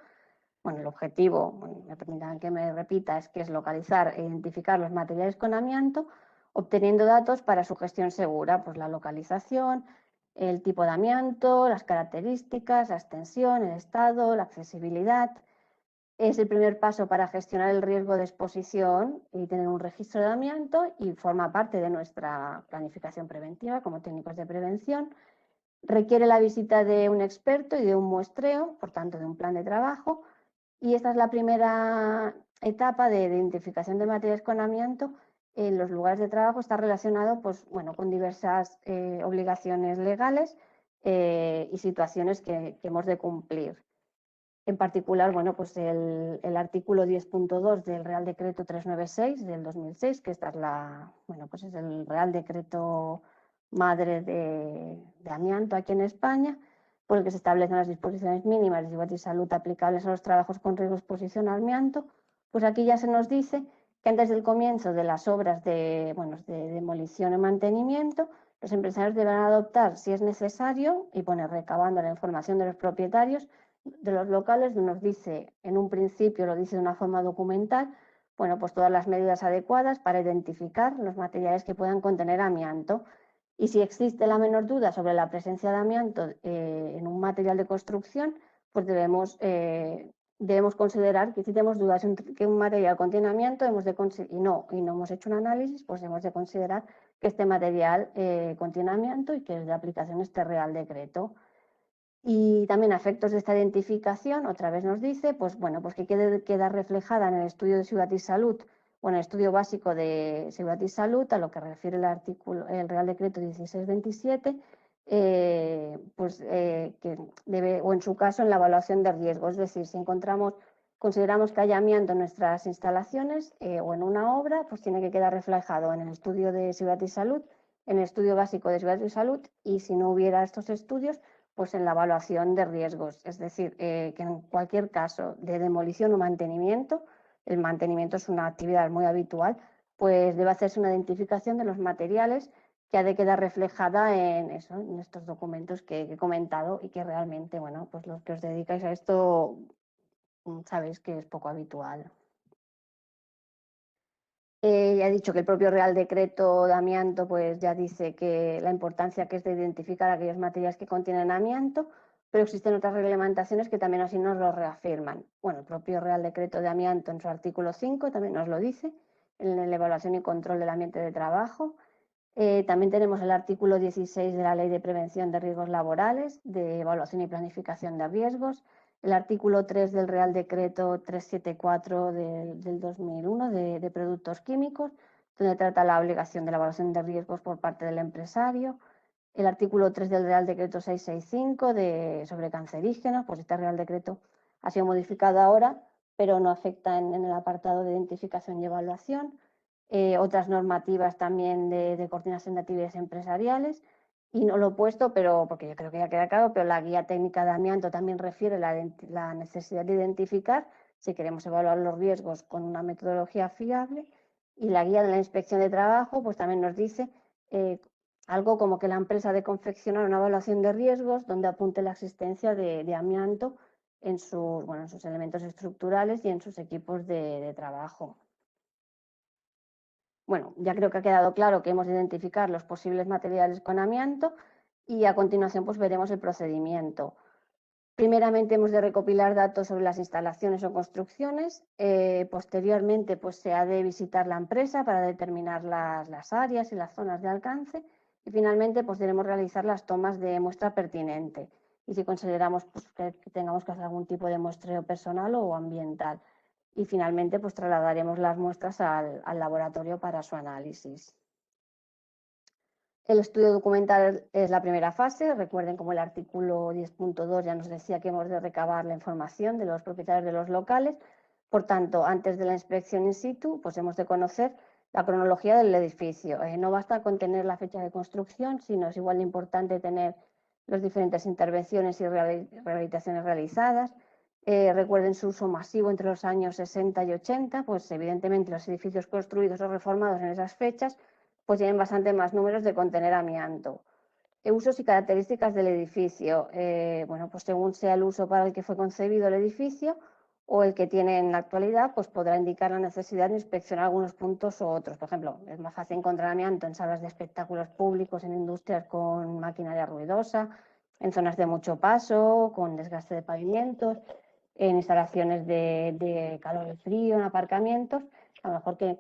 El objetivo, me permitan que me repita, es localizar e identificar los materiales con amianto, obteniendo datos para su gestión segura, la localización, el tipo de amianto, las características, la extensión, el estado, la accesibilidad. Es el primer paso para gestionar el riesgo de exposición y tener un registro de amianto, y forma parte de nuestra planificación preventiva como técnicos de prevención. Requiere la visita de un experto y de un muestreo, por tanto de un plan de trabajo. Y esta es la primera etapa de identificación de materiales con amianto en los lugares de trabajo. Está relacionado con diversas obligaciones legales y situaciones que hemos de cumplir. En particular, el artículo 10.2 del Real Decreto 396 del 2006, que esta es es el Real Decreto madre de amianto aquí en España, por el que se establecen las disposiciones mínimas de seguridad y salud aplicables a los trabajos con riesgo de exposición al amianto. Aquí ya se nos dice que antes del comienzo de las obras de demolición y mantenimiento, los empresarios deberán adoptar, si es necesario, y recabando la información de los propietarios de los locales, nos dice, en un principio lo dice de una forma documental, todas las medidas adecuadas para identificar los materiales que puedan contener amianto. Y si existe la menor duda sobre la presencia de amianto en un material de construcción, debemos considerar que si tenemos dudas que un material contiene amianto y no hemos hecho un análisis, hemos de considerar que este material contiene amianto y que es de aplicación este Real Decreto. Y también a efectos de esta identificación, otra vez nos dice que queda reflejada en el estudio de seguridad y salud, el estudio básico de seguridad y salud, a lo que refiere el Real Decreto 1627, que debe, o en su caso en la evaluación de riesgo, es decir, si consideramos que hay amianto en nuestras instalaciones o en una obra, pues tiene que quedar reflejado en el estudio de seguridad y salud, en el estudio básico de seguridad y salud, y si no hubiera estos estudios, pues en la evaluación de riesgos. Es decir, que en cualquier caso de demolición o mantenimiento, el mantenimiento es una actividad muy habitual, pues debe hacerse una identificación de los materiales que ha de quedar reflejada en estos documentos que he comentado y que realmente, bueno, pues los que os dedicáis a esto sabéis que es poco habitual. Ya he dicho que el propio Real Decreto de amianto pues ya dice que la importancia que es de identificar aquellos materiales que contienen amianto, pero existen otras reglamentaciones que también así nos lo reafirman. Bueno, el propio Real Decreto de amianto en su artículo 5 también nos lo dice, en la evaluación y control del ambiente de trabajo. También tenemos el artículo 16 de la Ley de Prevención de Riesgos Laborales, de evaluación y planificación de riesgos, el artículo 3 del Real Decreto 374 del 2001 de productos químicos, donde trata la obligación de la evaluación de riesgos por parte del empresario, el artículo 3 del Real Decreto 665 sobre cancerígenos, pues este Real Decreto ha sido modificado ahora, pero no afecta en el apartado de identificación y evaluación. Otras normativas también de coordinación de actividades empresariales, y no lo he puesto, pero porque yo creo que ya queda claro, pero la guía técnica de amianto también refiere la necesidad de identificar si queremos evaluar los riesgos con una metodología fiable, y la guía de la inspección de trabajo pues también nos dice algo como que la empresa ha de confeccionar una evaluación de riesgos donde apunte la existencia de amianto en sus elementos estructurales y en sus equipos de trabajo. Bueno, ya creo que ha quedado claro que hemos de identificar los posibles materiales con amianto y a continuación pues veremos el procedimiento. Primeramente hemos de recopilar datos sobre las instalaciones o construcciones, posteriormente pues se ha de visitar la empresa para determinar las áreas y las zonas de alcance, y finalmente pues debemos realizar las tomas de muestra pertinente y si consideramos pues, que tengamos que hacer algún tipo de muestreo personal o ambiental. Y finalmente pues trasladaremos las muestras al laboratorio para su análisis. El estudio documental es la primera fase. Recuerden como el artículo 10.2 ya nos decía que hemos de recabar la información de los propietarios de los locales. Por tanto, antes de la inspección in situ, pues hemos de conocer la cronología del edificio. No basta con tener la fecha de construcción, sino es igual de importante tener las diferentes intervenciones y rehabilitaciones realizadas. Recuerden su uso masivo entre los años 60 y 80, pues evidentemente los edificios construidos o reformados en esas fechas pues tienen bastante más números de contener amianto. Usos y características del edificio. Bueno, pues según sea el uso para el que fue concebido el edificio o el que tiene en la actualidad, pues podrá indicar la necesidad de inspeccionar algunos puntos u otros. Por ejemplo, es más fácil encontrar amianto en salas de espectáculos públicos, en industrias con maquinaria ruidosa, en zonas de mucho paso, con desgaste de pavimentos, en instalaciones de calor y frío, en aparcamientos, a lo mejor que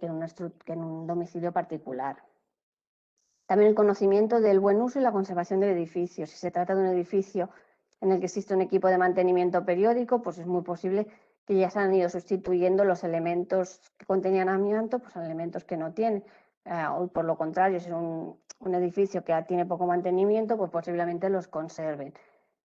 en un domicilio particular. También el conocimiento del buen uso y la conservación del edificio. Si se trata de un edificio en el que existe un equipo de mantenimiento periódico, pues es muy posible que ya se han ido sustituyendo los elementos que contenían amianto por elementos que no tienen. O por lo contrario, si es un edificio que tiene poco mantenimiento, pues posiblemente los conserven.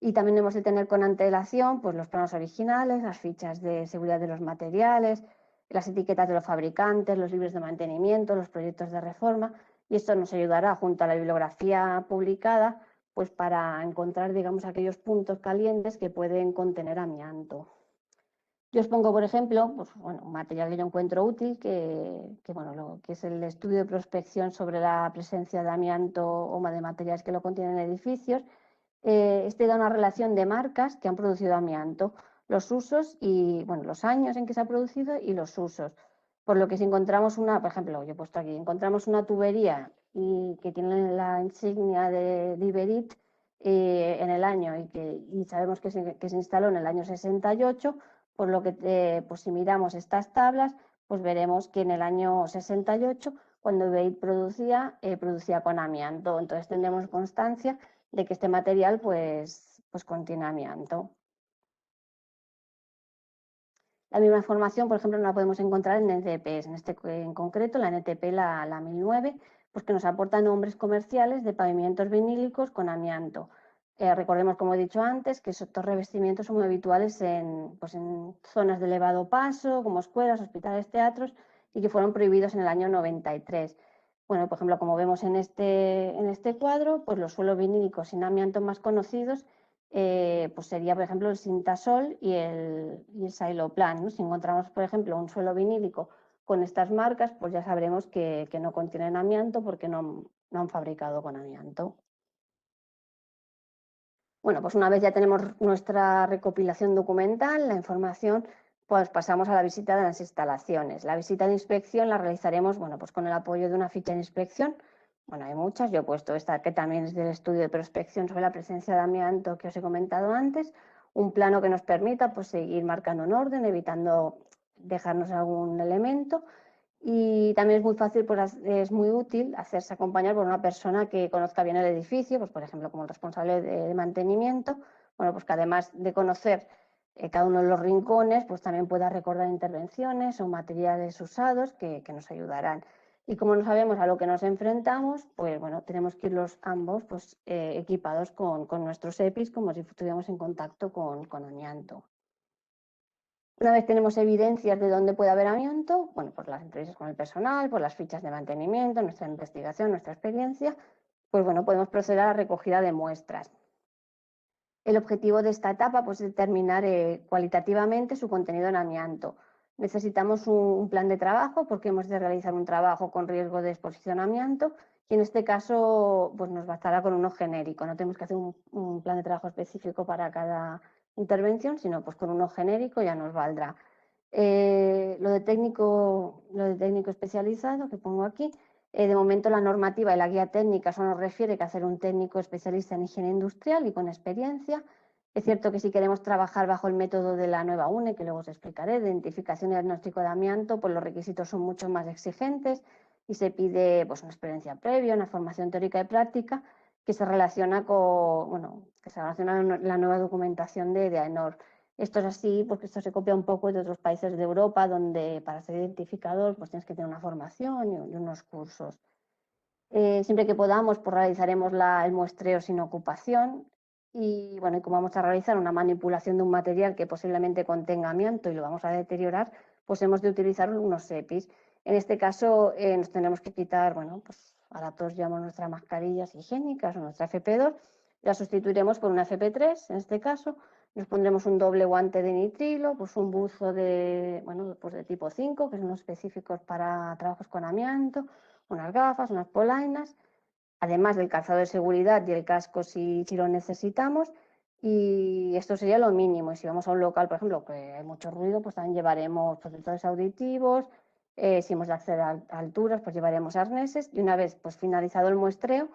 Y también hemos de tener con antelación pues, los planos originales, las fichas de seguridad de los materiales, las etiquetas de los fabricantes, los libros de mantenimiento, los proyectos de reforma, y esto nos ayudará junto a la bibliografía publicada pues para encontrar, digamos, aquellos puntos calientes que pueden contener amianto. Yo os pongo, por ejemplo, pues, bueno, un material que yo encuentro útil, que es el estudio de prospección sobre la presencia de amianto o de materiales que lo contienen en edificios. Este da una relación de marcas que han producido amianto, los usos y bueno, los años en que se ha producido y los usos. Por lo que si encontramos por ejemplo, yo he puesto aquí, encontramos una tubería y que tiene la insignia de Iberit en el año y sabemos que se instaló en el año 68, por lo que pues si miramos estas tablas, pues veremos que en el año 68, cuando Iberit producía con amianto. Entonces tendremos constancia de que este material pues contiene amianto. La misma información, por ejemplo, no la podemos encontrar en NTPs, en concreto la NTP la 1009, pues que nos aporta nombres comerciales de pavimentos vinílicos con amianto. Recordemos, como he dicho antes, que estos revestimientos son muy habituales pues en zonas de elevado paso, como escuelas, hospitales, teatros, y que fueron prohibidos en el año 93. Bueno, por ejemplo, como vemos en este cuadro, pues los suelos vinílicos sin amianto más conocidos pues sería, por ejemplo, el Sintasol y el Sailoplan, ¿no? Si encontramos, por ejemplo, un suelo vinílico con estas marcas, pues ya sabremos que no contienen amianto porque no han fabricado con amianto. Bueno, pues una vez ya tenemos nuestra recopilación documental, la información, pues pasamos a la visita de las instalaciones. La visita de inspección la realizaremos, bueno, pues con el apoyo de una ficha de inspección. Bueno, hay muchas, yo he puesto esta que también es del estudio de prospección sobre la presencia de amianto que os he comentado antes, un plano que nos permita pues seguir marcando un orden, evitando dejarnos algún elemento. Y también es muy fácil, pues es muy útil hacerse acompañar por una persona que conozca bien el edificio, pues por ejemplo como el responsable de mantenimiento, bueno, pues que además de conocer cada uno de los rincones, pues también pueda recordar intervenciones o materiales usados que nos ayudarán. Y como no sabemos a lo que nos enfrentamos, pues bueno, tenemos que ir ambos pues, equipados con nuestros EPIs como si estuviéramos en contacto con amianto. Una vez tenemos evidencias de dónde puede haber amianto, bueno, por las entrevistas con el personal, por las fichas de mantenimiento, nuestra investigación, nuestra experiencia, pues bueno, podemos proceder a la recogida de muestras. El objetivo de esta etapa pues, es determinar cualitativamente su contenido en amianto. Necesitamos un plan de trabajo porque hemos de realizar un trabajo con riesgo de exposición a amianto y en este caso pues, nos bastará con uno genérico. No tenemos que hacer un plan de trabajo específico para cada intervención, sino pues con uno genérico ya nos valdrá. Lo de técnico especializado que pongo aquí, de momento la normativa y la guía técnica solo nos refiere que hacer un técnico especialista en higiene industrial y con experiencia. Es cierto que si queremos trabajar bajo el método de la nueva UNE, que luego os explicaré, de identificación y diagnóstico de amianto, pues los requisitos son mucho más exigentes y se pide pues, una experiencia previa, una formación teórica y práctica que se relaciona con, bueno, que se relaciona con la nueva documentación de AENOR. Esto es así porque esto se copia un poco de otros países de Europa donde para ser identificador pues tienes que tener una formación y unos cursos. Siempre que podamos pues realizaremos el muestreo sin ocupación y bueno, y como vamos a realizar una manipulación de un material que posiblemente contenga amianto y lo vamos a deteriorar, pues hemos de utilizar unos EPIs. En este caso nos tenemos que quitar, bueno, pues ahora todos llevamos nuestras mascarillas higiénicas o nuestra FP2, la sustituiremos por una FP3 en este caso. Nos pondremos un doble guante de nitrilo, pues un buzo de, bueno, pues de tipo 5, que son los específicos para trabajos con amianto, unas gafas, unas polainas, además del calzado de seguridad y el casco si lo necesitamos. Y esto sería lo mínimo. Y si vamos a un local, por ejemplo, que hay mucho ruido, pues también llevaremos protectores auditivos. Si hemos de acceder a alturas, pues llevaremos arneses. Y una vez pues, finalizado el muestreo,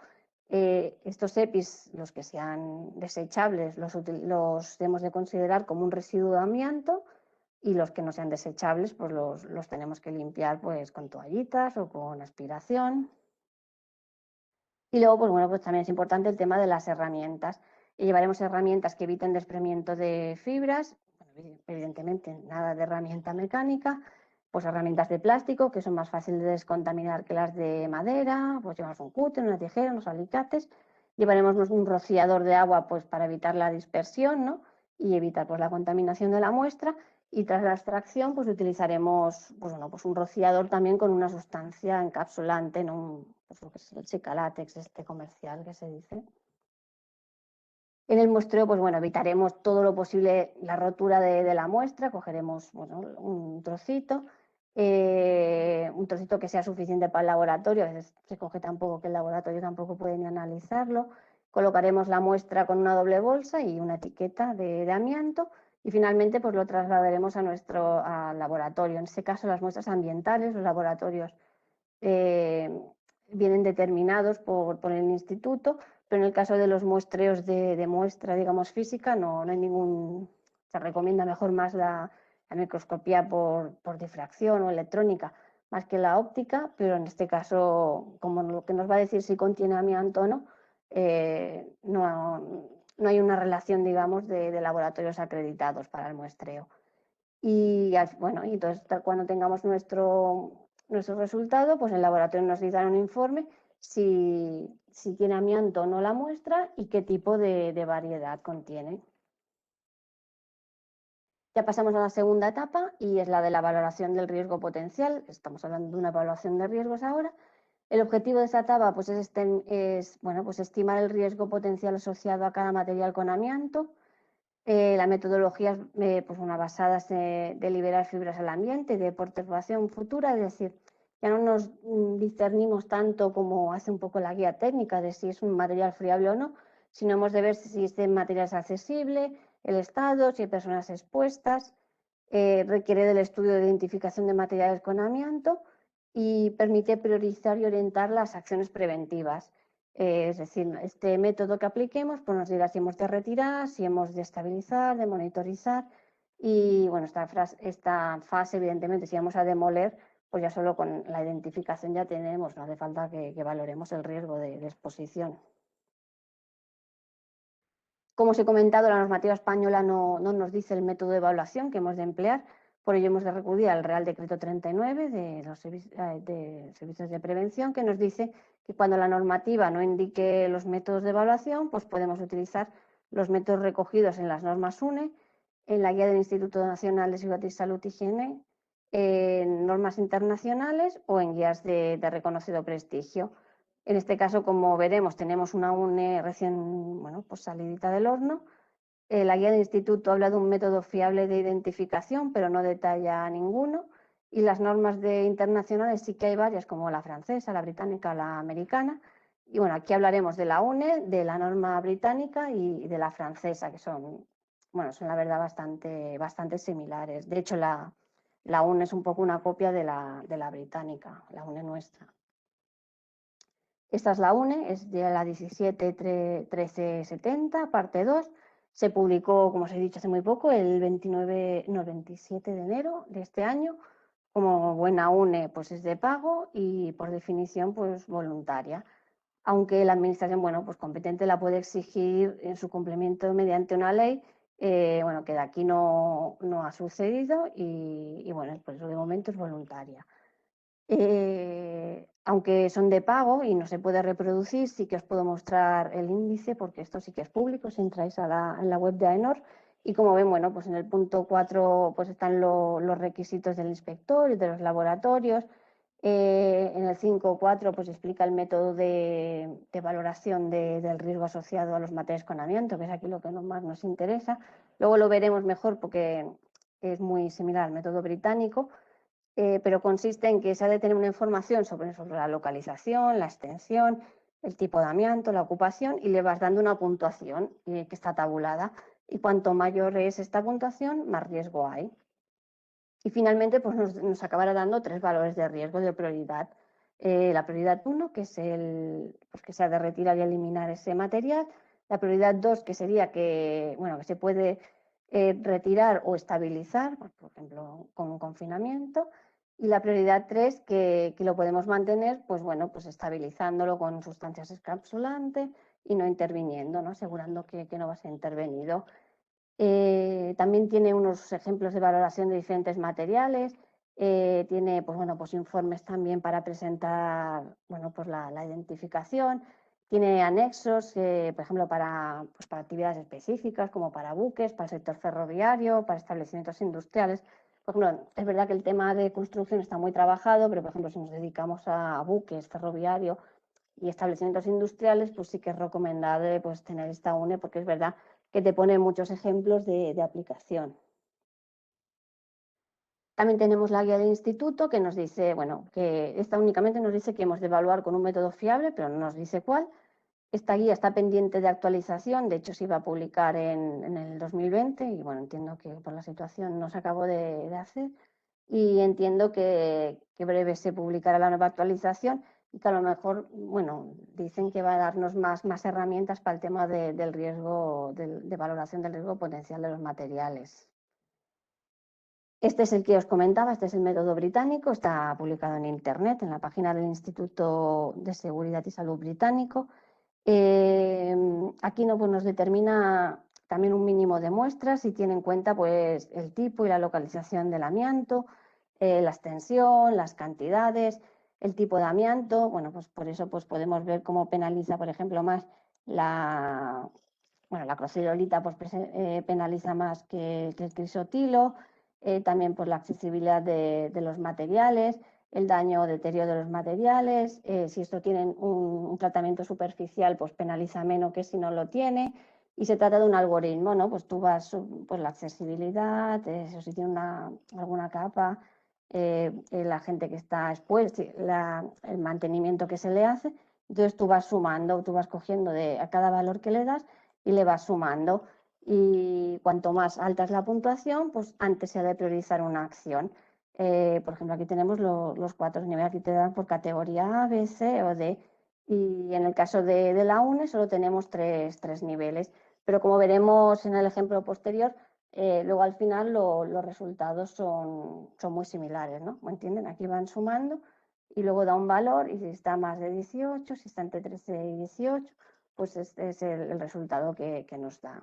estos EPIs, los que sean desechables, los hemos de considerar como un residuo de amianto y los que no sean desechables, pues los tenemos que limpiar pues, con toallitas o con aspiración. Y luego, pues bueno, pues también es importante el tema de las herramientas. Y llevaremos herramientas que eviten desprendimiento de fibras, bueno, evidentemente nada de herramienta mecánica, pues herramientas de plástico que son más fáciles de descontaminar que las de madera, pues llevamos un cúter, una tijera, unos alicates. Llevaremos un rociador de agua pues para evitar la dispersión, ¿no? Y evitar pues la contaminación de la muestra. Y tras la extracción, pues utilizaremos pues, bueno, pues un rociador también con una sustancia encapsulante, ¿no? Pues lo que es el Cicalátex este comercial que se dice. En el muestreo, pues bueno, evitaremos todo lo posible la rotura de la muestra, cogeremos bueno, un trocito que sea suficiente para el laboratorio, a veces se coge tan poco que el laboratorio tampoco puede ni analizarlo. Colocaremos la muestra con una doble bolsa y una etiqueta de amianto y finalmente pues lo trasladaremos al laboratorio. En este caso las muestras ambientales, los laboratorios vienen determinados por el instituto, pero en el caso de los muestreos de muestra, digamos, física, no hay ningún, se recomienda mejor más la microscopía por difracción o electrónica, más que la óptica, pero en este caso, como lo que nos va a decir si contiene amianto o no, no hay una relación, digamos, de laboratorios acreditados para el muestreo. Y bueno, y entonces cuando tengamos nuestro resultado, pues el laboratorio nos dará un informe si tiene amianto o no la muestra y qué tipo de variedad contiene. Ya pasamos a la segunda etapa y es la de la valoración del riesgo potencial. Estamos hablando de una evaluación de riesgos ahora. El objetivo de esta etapa pues, es pues, estimar el riesgo potencial asociado a cada material con amianto. La metodología es pues, basadas de liberar fibras al ambiente y de perturbación futura, es decir, ya no nos discernimos tanto como hace un poco la guía técnica de si es un material friable o no, sino hemos de ver si este material es accesible, el estado, si hay personas expuestas, requiere del estudio de identificación de materiales con amianto y permite priorizar y orientar las acciones preventivas. Es decir, este método que apliquemos pues nos dirá si hemos de retirar, si hemos de estabilizar, de monitorizar y bueno, esta fase evidentemente si vamos a demoler pues ya solo con la identificación ya tenemos, no hace falta que valoremos el riesgo de exposición. Como os he comentado, la normativa española no nos dice el método de evaluación que hemos de emplear, por ello hemos de recurrir al Real Decreto 39 de los servicios de prevención, que nos dice que cuando la normativa no indique los métodos de evaluación, pues podemos utilizar los métodos recogidos en las normas UNE, en la guía del Instituto Nacional de Seguridad y Salud y Higiene, en normas internacionales o en guías de reconocido prestigio. En este caso, como veremos, tenemos una UNE recién pues salidita del horno. La guía del instituto habla de un método fiable de identificación, pero no detalla ninguno. Y las normas internacionales sí que hay varias, como la francesa, la británica, la americana. Y bueno, aquí hablaremos de la UNE, de la norma británica y de la francesa, que son la verdad bastante similares. De hecho, la UNE es un poco una copia de la británica, la UNE nuestra. Esta es la UNE, es de la 17.1370, parte 2. Se publicó, como os he dicho hace muy poco, el 27 de enero de este año. Como buena UNE, pues es de pago y por definición, pues voluntaria. Aunque la administración, pues competente la puede exigir en su cumplimiento mediante una ley, que de aquí no ha sucedido y bueno, por eso de momento es voluntaria. Aunque son de pago y no se puede reproducir, sí que os puedo mostrar el índice porque esto sí que es público, si entráis en la web de AENOR y como ven, pues en el punto 4 pues están los requisitos del inspector y de los laboratorios. En el 5.4 pues explica el método de valoración del riesgo asociado a los materiales con amianto, que es aquí lo que más nos interesa. Luego lo veremos mejor porque es muy similar al método británico. Pero consiste en que se ha de tener una información sobre la localización, la extensión, el tipo de amianto, la ocupación y le vas dando una puntuación que está tabulada. Y cuanto mayor es esta puntuación, más riesgo hay. Y finalmente pues nos acabará dando 3 valores de riesgo de prioridad. La prioridad 1, que es que se ha de retirar y eliminar ese material. La prioridad 2, que sería que se puede retirar o estabilizar, por ejemplo, con confinamiento. Y la prioridad 3, que lo podemos mantener, pues estabilizándolo con sustancias encapsulantes y no interviniendo, ¿no? Asegurando que no va a ser intervenido. También tiene unos ejemplos de valoración de diferentes materiales. Tiene pues informes también para presentar la identificación. Tiene anexos, por ejemplo, para actividades específicas, como para buques, para el sector ferroviario, para establecimientos industriales. Por ejemplo, es verdad que el tema de construcción está muy trabajado, pero por ejemplo, si nos dedicamos a buques, ferroviario y establecimientos industriales, pues sí que es recomendable pues tener esta UNE, porque es verdad que te pone muchos ejemplos de aplicación. También tenemos la guía del instituto que nos dice, que esta únicamente nos dice que hemos de evaluar con un método fiable, pero no nos dice cuál. Esta guía está pendiente de actualización, de hecho se iba a publicar en el 2020 y entiendo que por la situación no se acabó de hacer y entiendo que breve se publicará la nueva actualización y que a lo mejor, dicen que va a darnos más herramientas para el tema del riesgo, de valoración del riesgo potencial de los materiales. Este es el que os comentaba, este es el método británico, está publicado en Internet, en la página del Instituto de Seguridad y Salud británico. Aquí nos determina también un mínimo de muestras y tiene en cuenta pues, el tipo y la localización del amianto, la extensión, las cantidades. el tipo de amianto. Bueno, pues por eso pues podemos ver cómo penaliza, por ejemplo, más la clorofilolita pues, penaliza más que el crisotilo. También pues, la accesibilidad de los materiales, el daño o deterioro de los materiales. Si esto tiene un tratamiento superficial, pues penaliza menos que si no lo tiene. Y se trata de un algoritmo, ¿no? Pues tú vas, pues la accesibilidad, eso si tiene alguna capa, la gente que está expuesta, el mantenimiento que se le hace. Entonces tú vas sumando, tú vas cogiendo a cada valor que le das y le vas sumando. Y cuanto más alta es la puntuación, pues antes se ha de priorizar una acción. Por ejemplo, aquí tenemos los 4 niveles, aquí te dan por categoría A, B, C o D. Y en el caso de la UNE solo tenemos tres niveles. Pero como veremos en el ejemplo posterior, luego al final los resultados son muy similares, ¿no? ¿Me entienden? Aquí van sumando y luego da un valor y si está más de 18, si está entre 13 y 18, pues este es el resultado que nos da.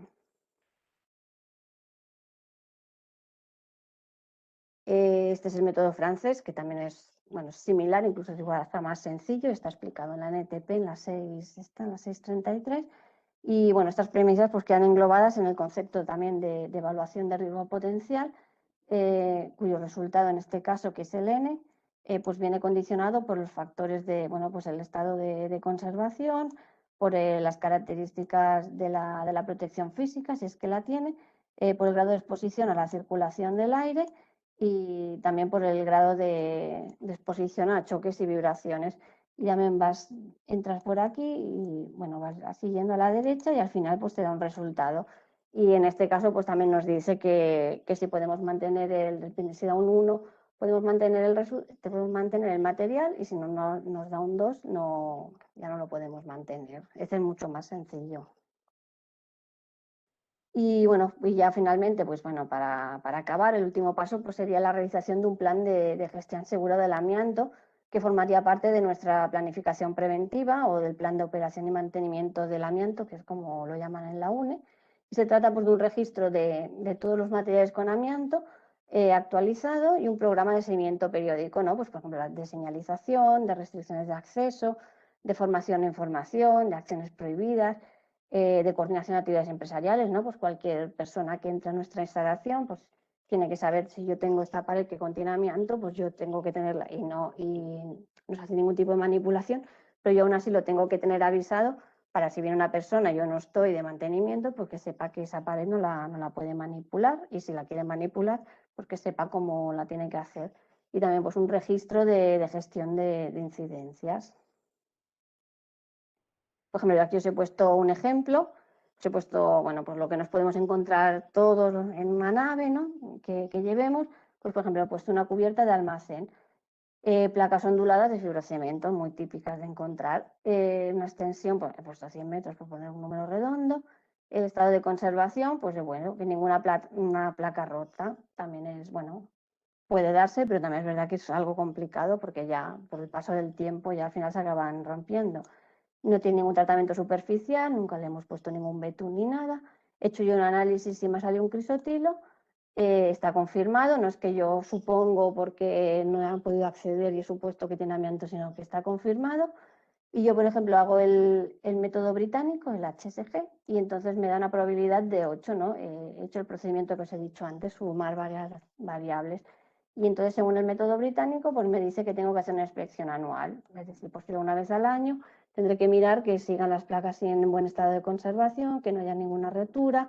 Este es el método francés, que también es similar, incluso es igual, hasta más sencillo, está explicado en la NTP, en la 633. Y bueno, estas premisas pues quedan englobadas en el concepto también de evaluación de riesgo potencial, cuyo resultado en este caso, que es el N, pues viene condicionado por los factores de, pues el estado de conservación, por las características de la protección física, si es que la tiene, por el grado de exposición a la circulación del aire y también por el grado de exposición a choques y vibraciones. Y también entras por aquí y bueno, vas siguiendo a la derecha y al final pues te da un resultado. Y en este caso pues también nos dice que si podemos mantener si da un 1, podemos mantener el material y si no nos da un 2, ya no lo podemos mantener. Este es mucho más sencillo. Y bueno, y ya finalmente, pues bueno, para acabar, el último paso pues sería la realización de un plan de gestión segura del amianto que formaría parte de nuestra planificación preventiva o del plan de operación y mantenimiento del amianto, que es como lo llaman en la UNE. Y se trata pues, de un registro de todos los materiales con amianto actualizado y un programa de seguimiento periódico, ¿no? Pues por ejemplo, de señalización, de restricciones de acceso, de formación e información, de acciones prohibidas, de coordinación de actividades empresariales, ¿no? Pues cualquier persona que entre a nuestra instalación, pues tiene que saber si yo tengo esta pared que contiene amianto, pues yo tengo que tenerla y no se hace ningún tipo de manipulación, pero yo aún así lo tengo que tener avisado para si viene una persona y yo no estoy de mantenimiento, pues que sepa que esa pared no la puede manipular y si la quiere manipular, pues que sepa cómo la tiene que hacer. Y también pues un registro de gestión de incidencias. Por ejemplo, aquí os he puesto un ejemplo, os he puesto, pues lo que nos podemos encontrar todos en una nave, ¿no? que llevemos, pues por ejemplo, he puesto una cubierta de almacén, placas onduladas de fibrocemento, muy típicas de encontrar, una extensión, pues he puesto 100 metros por poner un número redondo, el estado de conservación, pues que ninguna una placa rota, también es, puede darse, pero también es verdad que es algo complicado porque ya por el paso del tiempo ya al final se acaban rompiendo. No tiene ningún tratamiento superficial, nunca le hemos puesto ningún betún ni nada. He hecho yo un análisis y me salió un crisotilo. Está confirmado, no es que yo supongo porque no han podido acceder y he supuesto que tiene amianto, sino que está confirmado. Y yo, por ejemplo, hago el método británico, el HSG, y entonces me da una probabilidad de 8, ¿no? He hecho el procedimiento que os he dicho antes, sumar varias variables. Y entonces, según el método británico, pues me dice que tengo que hacer una inspección anual, es decir, pues una vez al año tendré que mirar que sigan las placas en buen estado de conservación, que no haya ninguna rotura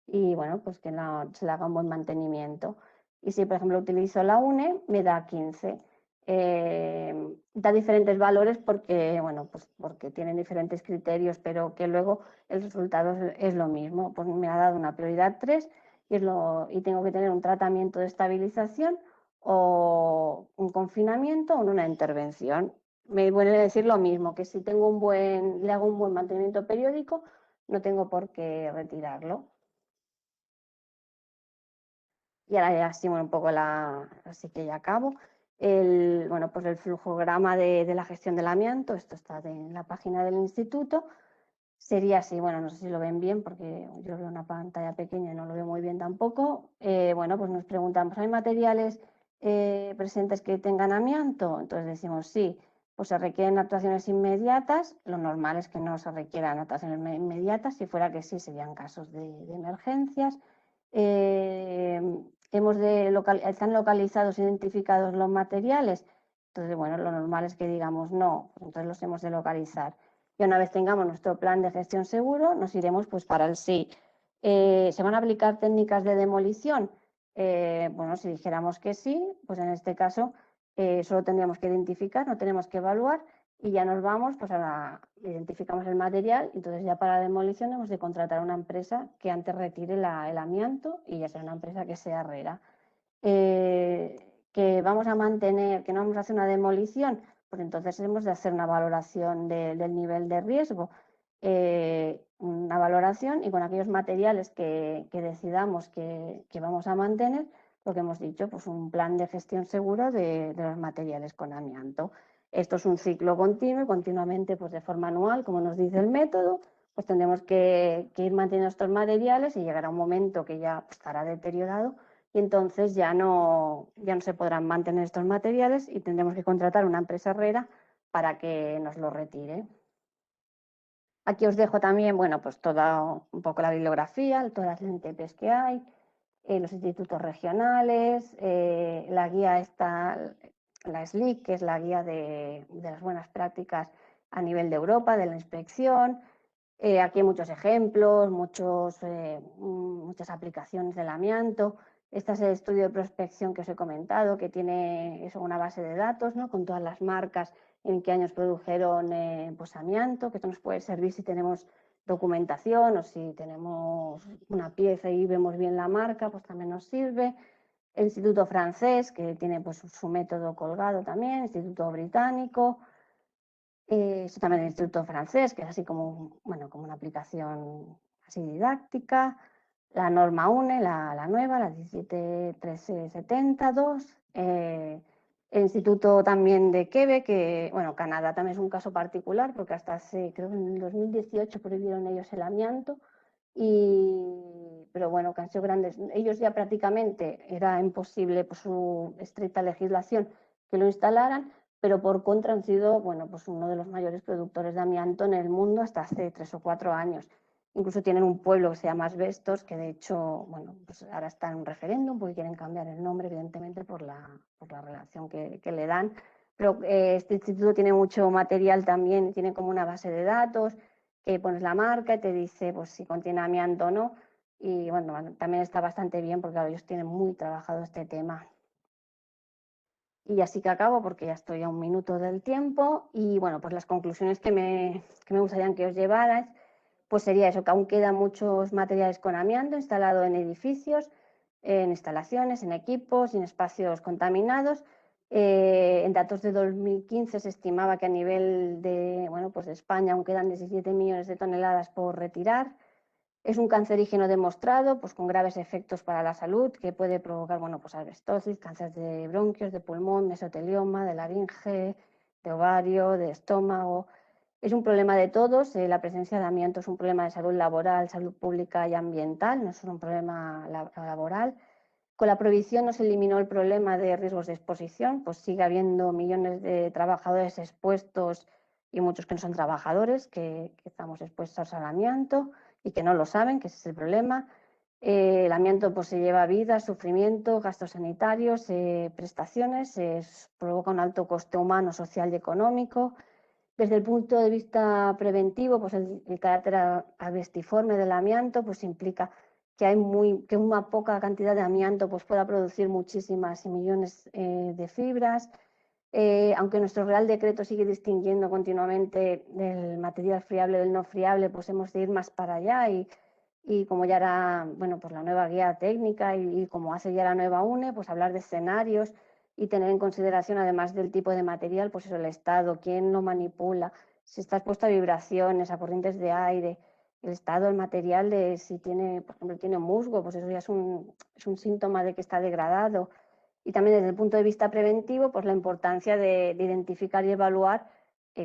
y, pues que se le haga un buen mantenimiento. Y si, por ejemplo, utilizo la UNE, me da 15. Da diferentes valores porque, pues porque tienen diferentes criterios, pero que luego el resultado es lo mismo. Pues me ha dado una prioridad 3 y tengo que tener un tratamiento de estabilización o un confinamiento o una intervención. Me vuelve a decir lo mismo, que si tengo le hago un buen mantenimiento periódico, no tengo por qué retirarlo. Y ahora ya así un poco así que ya acabo. Pues el flujograma de la gestión del amianto, esto está en la página del instituto, sería así, no sé si lo ven bien porque yo veo una pantalla pequeña y no lo veo muy bien tampoco. Pues nos preguntamos, ¿hay materiales presentes que tengan amianto? Entonces decimos sí. pues se requieren actuaciones inmediatas. Lo normal es que no se requieran actuaciones inmediatas, si fuera que sí serían casos de emergencias. Están localizados, identificados los materiales, entonces bueno, lo normal es que digamos no, pues entonces los hemos de localizar. Y una vez tengamos nuestro plan de gestión seguro, nos iremos pues para el sí. ¿Se van a aplicar técnicas de demolición? Bueno, si dijéramos que sí, pues en este caso solo tendríamos que identificar, no tenemos que evaluar y ya nos vamos, pues identificamos el material, entonces ya para la demolición hemos de contratar a una empresa que antes retire el amianto y ya sea una empresa que sea herrera. Que vamos a mantener, que no vamos a hacer una demolición, pues entonces hemos de hacer una valoración del nivel de riesgo, una valoración y con aquellos materiales que decidamos que vamos a mantener, lo que hemos dicho, pues un plan de gestión seguro de los materiales con amianto. Esto es un ciclo continuo y continuamente, pues de forma anual, como nos dice el método, pues tendremos que ir manteniendo estos materiales y llegará un momento que ya estará deteriorado y entonces ya no se podrán mantener estos materiales y tendremos que contratar una empresa herrera para que nos lo retire. Aquí os dejo también, bueno, pues toda un poco la bibliografía, todas las LNTPs que hay, los institutos regionales, la guía esta, la SLIC, que es la guía de las buenas prácticas a nivel de Europa, de la inspección. Aquí hay muchos ejemplos, muchas aplicaciones del amianto. Este es el estudio de prospección que os he comentado, que tiene eso, una base de datos, ¿no? Con todas las marcas en qué años produjeron pues, amianto, que esto nos puede servir si tenemos documentación o si tenemos una pieza y vemos bien la marca, pues también nos sirve. El Instituto francés, que tiene pues, su método colgado también, Instituto británico. Eso también el Instituto francés, que es así como, bueno, como una aplicación así didáctica. La norma UNE, la nueva, la 17372. El Instituto también de Quebec, que, bueno, Canadá también es un caso particular, porque hasta hace, creo que en el 2018 prohibieron ellos el amianto. Pero bueno, que han sido grandes. Ellos ya prácticamente era imposible por su estricta legislación que lo instalaran, pero por contra han sido, bueno, pues uno de los mayores productores de amianto en el mundo hasta hace 3 o 4 años. Incluso tienen un pueblo que se llama Asbestos, que de hecho, bueno, pues ahora está en un referéndum porque quieren cambiar el nombre, evidentemente, por la relación que le dan. Pero este instituto tiene mucho material también, tiene como una base de datos, que pones la marca y te dice pues si contiene amianto o no. Y bueno, también está bastante bien porque claro, ellos tienen muy trabajado este tema. Y así que acabo porque ya estoy a un minuto del tiempo y bueno, pues las conclusiones que me gustarían que os llevarais, pues sería eso, que aún quedan muchos materiales con amianto instalado en edificios, en instalaciones, en equipos y en espacios contaminados. En datos de 2015 se estimaba que a nivel de, bueno, pues de España aún quedan 17 millones de toneladas por retirar. Es un cancerígeno demostrado, pues con graves efectos para la salud, que puede provocar, bueno, pues asbestosis, cáncer de bronquios, de pulmón, mesotelioma, de laringe, de ovario, de estómago. Es un problema de todos. La presencia de amianto es un problema de salud laboral, salud pública y ambiental, no es solo un problema laboral. Con la prohibición no se eliminó el problema de riesgos de exposición, pues sigue habiendo millones de trabajadores expuestos y muchos que no son trabajadores, que estamos expuestos al amianto y que no lo saben, que ese es el problema. El amianto pues, se lleva vida, sufrimiento, gastos sanitarios, prestaciones, provoca un alto coste humano, social y económico. Desde el punto de vista preventivo, pues el carácter asbestiforme del amianto pues, implica que una poca cantidad de amianto pues, pueda producir muchísimas y millones de fibras. Aunque nuestro Real Decreto sigue distinguiendo continuamente el material friable del no friable, pues hemos de ir más para allá y como ya era, bueno, pues la nueva guía técnica y como hace ya la nueva UNE, pues hablar de escenarios y tener en consideración, además del tipo de material, pues eso, el estado, quién lo manipula, si está expuesto a vibraciones, a corrientes de aire, el estado del material, de si tiene, por ejemplo, tiene musgo, pues eso ya es un síntoma de que está degradado. Y también desde el punto de vista preventivo, pues la importancia de identificar y evaluar,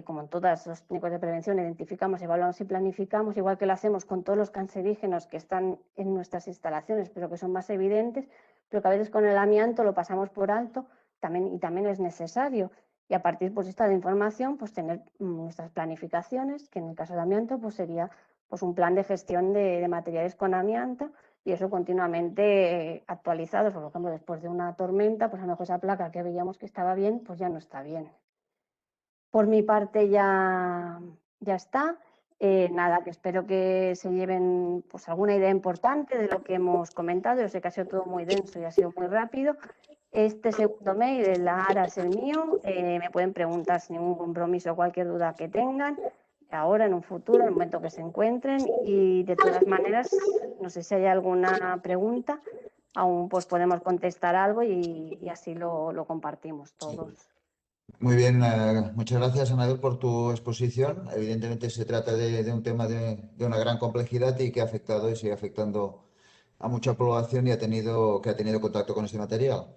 como en todos los técnicos de prevención, identificamos, evaluamos y planificamos, igual que lo hacemos con todos los cancerígenos que están en nuestras instalaciones, pero que son más evidentes, pero que a veces con el amianto lo pasamos por alto también, y también es necesario. y a partir pues esta información pues tener nuestras planificaciones, que en el caso de amianto pues sería pues un plan de gestión de materiales con amianto y eso continuamente actualizados, por ejemplo después de una tormenta pues a lo mejor esa placa que veíamos que estaba bien pues ya no está bien. Por mi parte ya está. Nada, que espero que se lleven pues alguna idea importante de lo que hemos comentado. Yo sé que ha sido todo muy denso y ha sido muy rápido. Este segundo mail de la ARA es el mío. Me pueden preguntar sin ningún compromiso cualquier duda que tengan, ahora, en un futuro, en el momento que se encuentren. Y de todas maneras, no sé si hay alguna pregunta, aún pues podemos contestar algo y así lo compartimos todos. Muy bien, muchas gracias, Anabel, por tu exposición. Evidentemente se trata de un tema de una gran complejidad y que ha afectado y sigue afectando a mucha población y que ha tenido contacto con este material.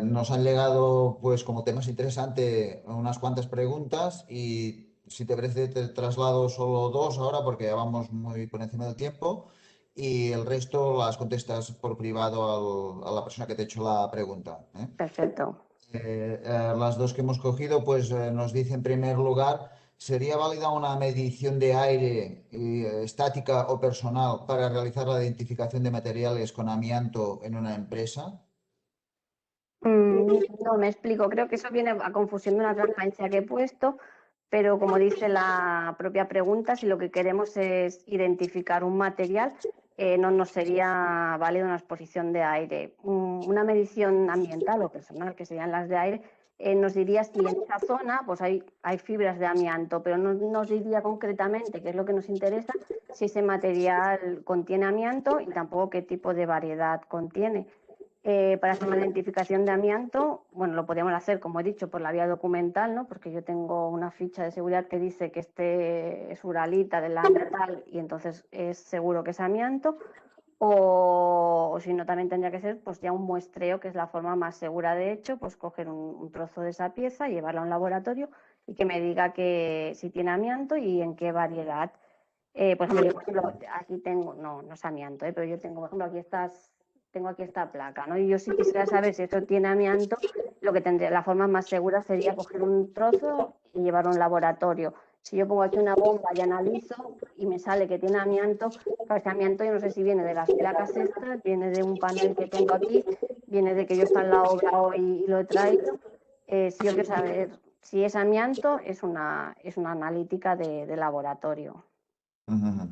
Nos han llegado, pues, como temas interesantes, unas cuantas preguntas y si te parece te traslado solo dos ahora porque ya vamos muy por encima del tiempo y el resto las contestas por privado a la persona que te ha hecho la pregunta, ¿eh? Perfecto. Las dos que hemos cogido, pues nos dice en primer lugar, ¿sería válida una medición de aire estática o personal para realizar la identificación de materiales con amianto en una empresa? No, me explico. Creo que eso viene a confusión de una transparencia que he puesto, pero como dice la propia pregunta, si lo que queremos es identificar un material, no nos sería válida una exposición de aire. Una medición ambiental o personal, que serían las de aire, nos diría si en esa zona pues hay fibras de amianto, pero no nos diría concretamente, que es lo que nos interesa, si ese material contiene amianto y tampoco qué tipo de variedad contiene. Para hacer una identificación de amianto, bueno, lo podemos hacer, como he dicho, por la vía documental, ¿no? Porque yo tengo una ficha de seguridad que dice que este es uralita del año tal y entonces es seguro que es amianto. O si no, también tendría que ser pues ya un muestreo, que es la forma más segura de hecho, pues coger un trozo de esa pieza, llevarla a un laboratorio y que me diga que si tiene amianto y en qué variedad. Por ejemplo, aquí tengo, no es amianto, pero yo tengo, por ejemplo, tengo aquí esta placa, ¿no? Y yo si quisiera saber si esto tiene amianto, lo que tendría, la forma más segura sería coger un trozo y llevarlo a un laboratorio. Si yo pongo aquí una bomba y analizo y me sale que tiene amianto, claro, este amianto yo no sé si viene de las placas estas, viene de un panel que tengo aquí, viene de que yo está en la obra hoy y lo he traído. Si yo quiero saber si es amianto, es una analítica de laboratorio. Ujú.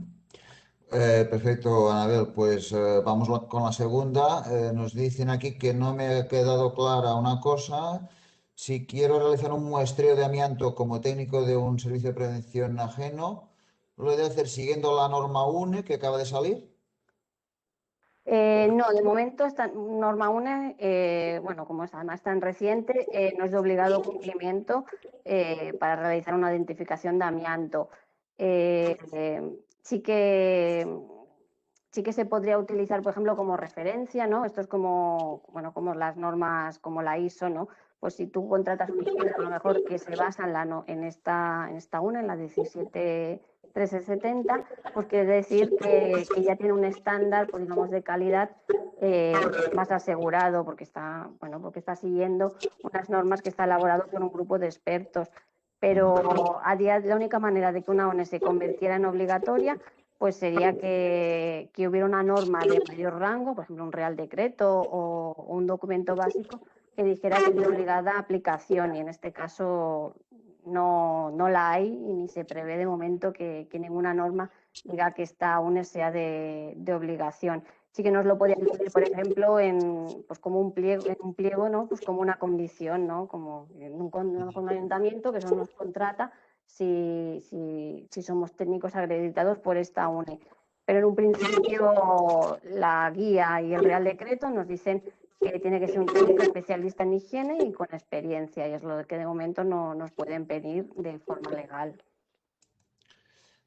Perfecto, Anabel. Pues vamos con la segunda. Nos dicen aquí que no me ha quedado clara una cosa. Si quiero realizar un muestreo de amianto como técnico de un servicio de prevención ajeno, ¿lo he de hacer siguiendo la norma UNE que acaba de salir? No, de momento esta norma UNE, bueno, como es además tan reciente, no es de obligado cumplimiento para realizar una identificación de amianto. Sí sí que se podría utilizar, por ejemplo, como referencia, ¿no? Esto es como, bueno, como las normas, como la ISO, ¿no? Pues si tú contratas un equipo, a lo mejor que se basa en, en esta UNE, en la 17370, pues quiere decir que ya tiene un estándar, pues digamos, de calidad más asegurado, porque está, bueno, porque está siguiendo unas normas que está elaborado por un grupo de expertos. Pero la única manera de que una ONE se convirtiera en obligatoria pues sería que hubiera una norma de mayor rango, por ejemplo, un real decreto o un documento básico que dijera que es de obligada aplicación y en este caso no la hay y ni se prevé de momento que ninguna norma diga que esta UNE sea de obligación. Sí que nos lo podían incluir, por ejemplo, pues como en un pliego, ¿no? Pues como una condición, ¿no? Como en un ayuntamiento que eso nos contrata si somos técnicos acreditados por esta UNE. Pero en un principio la guía y el Real Decreto nos dicen que tiene que ser un técnico especialista en higiene y con experiencia, y es lo que de momento no nos pueden pedir de forma legal.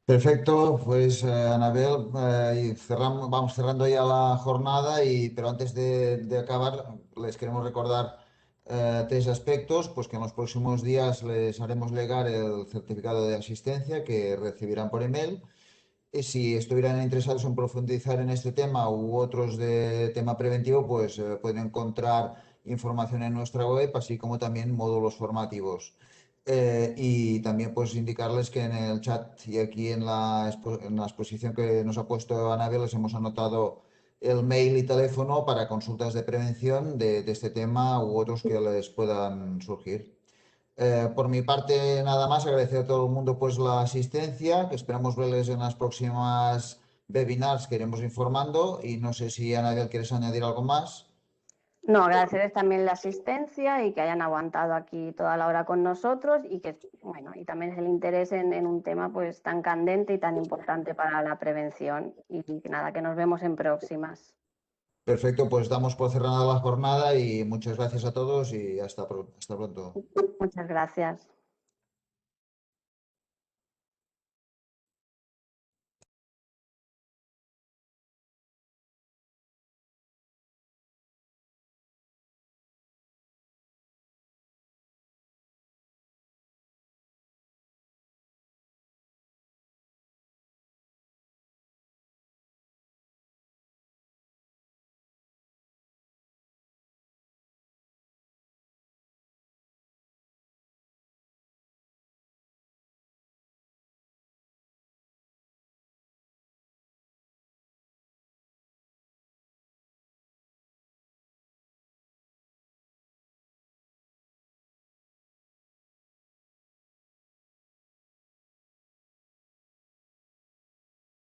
Perfecto, pues Anabel, vamos cerrando ya la jornada, pero antes de acabar les queremos recordar tres aspectos, pues que en los próximos días les haremos llegar el certificado de asistencia que recibirán por email Si estuvieran interesados en profundizar en este tema u otros de tema preventivo, pues pueden encontrar información en nuestra web, así como también módulos formativos. Y también pues indicarles que en el chat y aquí en en la exposición que nos ha puesto Anabel les hemos anotado el mail y teléfono para consultas de prevención de este tema u otros que les puedan surgir. Por mi parte, nada más, agradecer a todo el mundo pues la asistencia, que esperamos verles en las próximas webinars que iremos informando y no sé si Anabel quieres añadir algo más. No, agradecerles también la asistencia y que hayan aguantado aquí toda la hora con nosotros y que, bueno, y también el interés en un tema pues tan candente y tan importante para la prevención. Y nada, que nos vemos en próximas. Perfecto, pues damos por cerrada la jornada y muchas gracias a todos y hasta pronto. Muchas gracias.